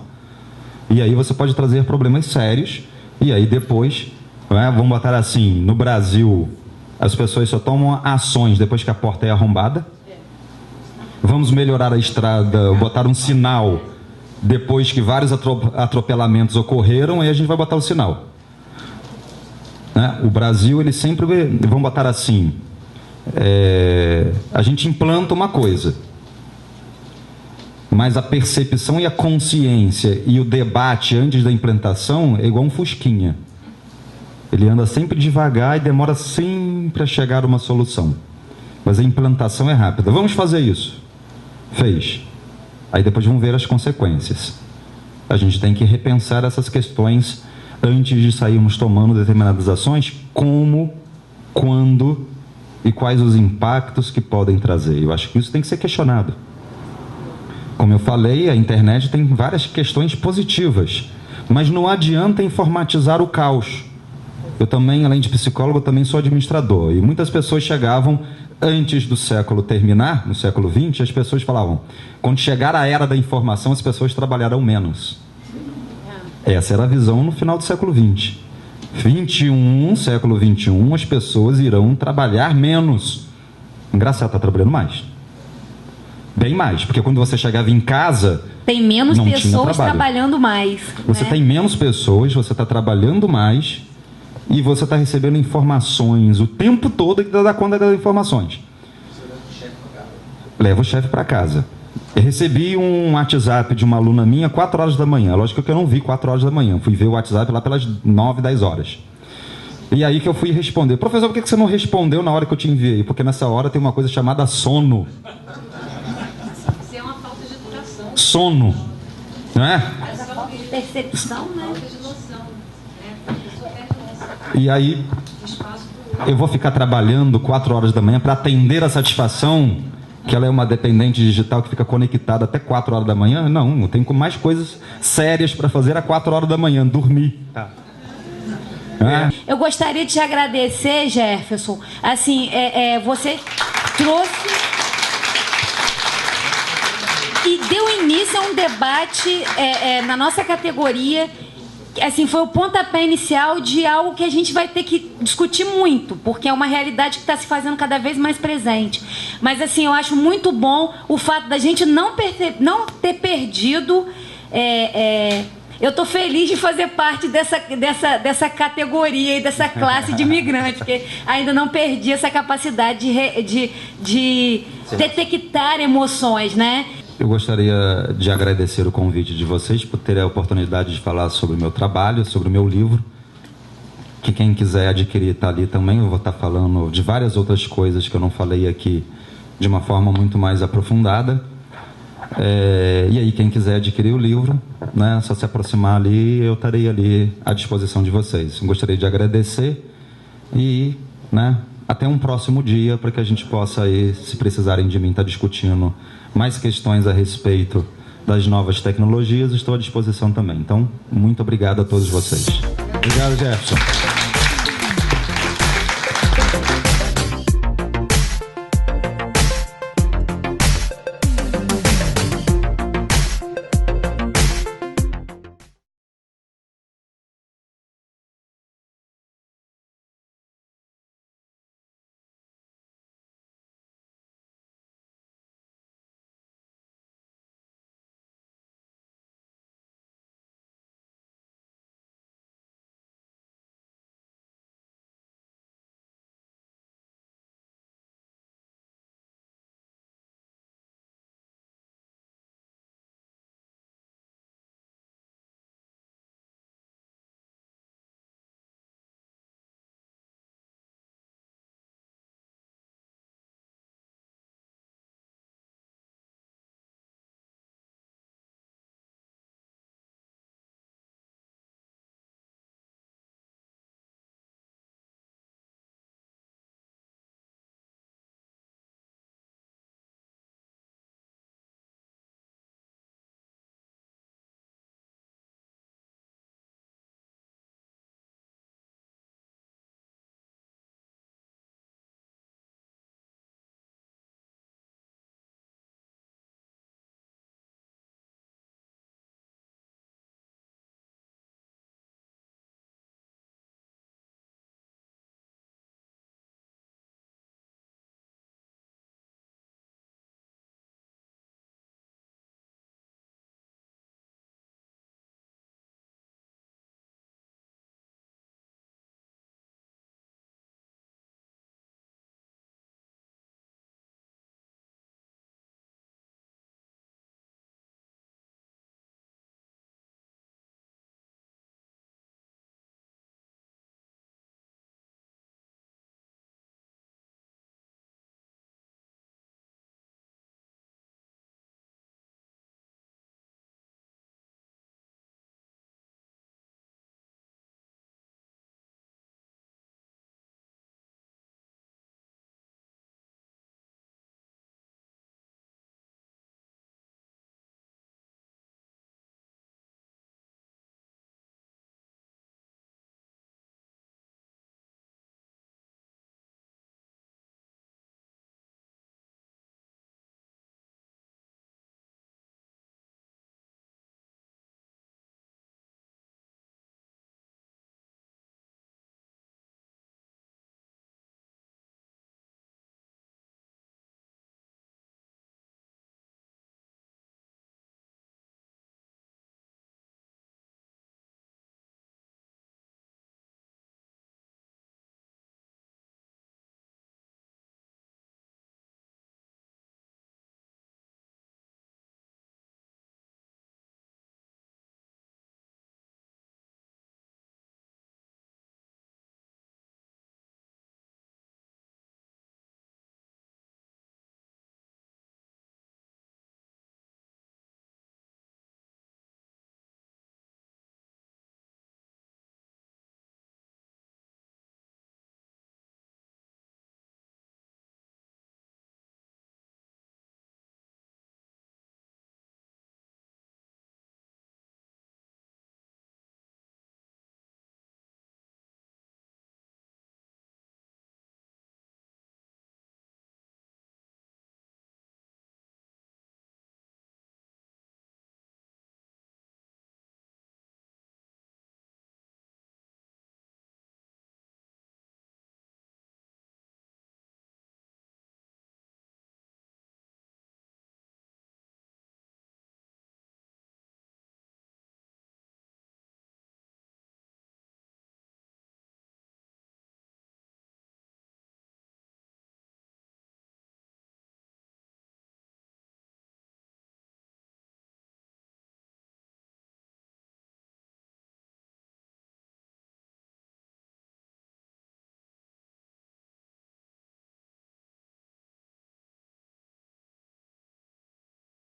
E aí você pode trazer problemas sérios, e aí depois, né, vamos botar assim, no Brasil, as pessoas só tomam ações depois que a porta é arrombada. Vamos melhorar a estrada, botar um sinal depois que vários atropelamentos ocorreram, aí a gente vai botar o sinal. Né? O Brasil, ele sempre, vamos botar assim, a gente implanta uma coisa, mas a percepção e a consciência e o debate antes da implantação é igual um fusquinha. Ele anda sempre devagar e demora sempre a chegar a uma solução. Mas a implantação é rápida. Vamos fazer isso. Fez. Aí depois vamos ver as consequências. A gente tem que repensar essas questões antes de sairmos tomando determinadas ações, como, quando e quais os impactos que podem trazer. Eu acho que isso tem que ser questionado. Como eu falei, a internet tem várias questões positivas, mas não adianta informatizar o caos. Eu também, além de psicólogo, também sou administrador. E muitas pessoas chegavam, antes do século terminar, no século XX, as pessoas falavam, quando chegar a era da informação, as pessoas trabalharão menos. Essa era a visão no final do século XX. Século XXI, as pessoas irão trabalhar menos. Engraçado, está trabalhando mais. Bem mais, porque quando você chegava em casa, tem menos pessoas trabalhando mais. Você tem menos pessoas, você está trabalhando mais e você está recebendo informações o tempo todo que dá conta das informações. Leva o chefe para casa. Eu recebi um WhatsApp de uma aluna minha 4 horas da manhã. Lógico que eu não vi 4 horas da manhã. Fui ver o WhatsApp lá pelas 9, 10 horas. E aí que eu fui responder. Professor, por que você não respondeu na hora que eu te enviei? Porque nessa hora tem uma coisa chamada sono. Isso é uma falta de educação. Sono. Não é? Essa falta de percepção, né? Falta de noção. A pessoa perde noção. E aí eu vou ficar trabalhando 4 horas da manhã para atender a satisfação que ela é uma dependente digital que fica conectada até 4 horas da manhã? Não, eu tenho mais coisas sérias para fazer às 4 horas da manhã, dormir. Eu gostaria de te agradecer, Jefferson. Assim, você trouxe e deu início a um debate na nossa categoria assim, foi o pontapé inicial de algo que a gente vai ter que discutir muito, porque é uma realidade que está se fazendo cada vez mais presente. Mas, assim, eu acho muito bom o fato da gente não ter perdido... eu estou feliz de fazer parte dessa categoria e dessa classe de imigrante, porque ainda não perdi essa capacidade de detectar emoções, né? Eu gostaria de agradecer o convite de vocês por terem a oportunidade de falar sobre o meu trabalho, sobre o meu livro, que quem quiser adquirir está ali também. Eu vou estar falando de várias outras coisas que eu não falei aqui de uma forma muito mais aprofundada. E aí, quem quiser adquirir o livro, né, é só se aproximar ali, eu estarei ali à disposição de vocês. Eu gostaria de agradecer e, né, até um próximo dia para que a gente possa aí, se precisarem de mim, estar discutindo mais questões a respeito das novas tecnologias. Estou à disposição também. Então, muito obrigado a todos vocês. Obrigado, Jefferson.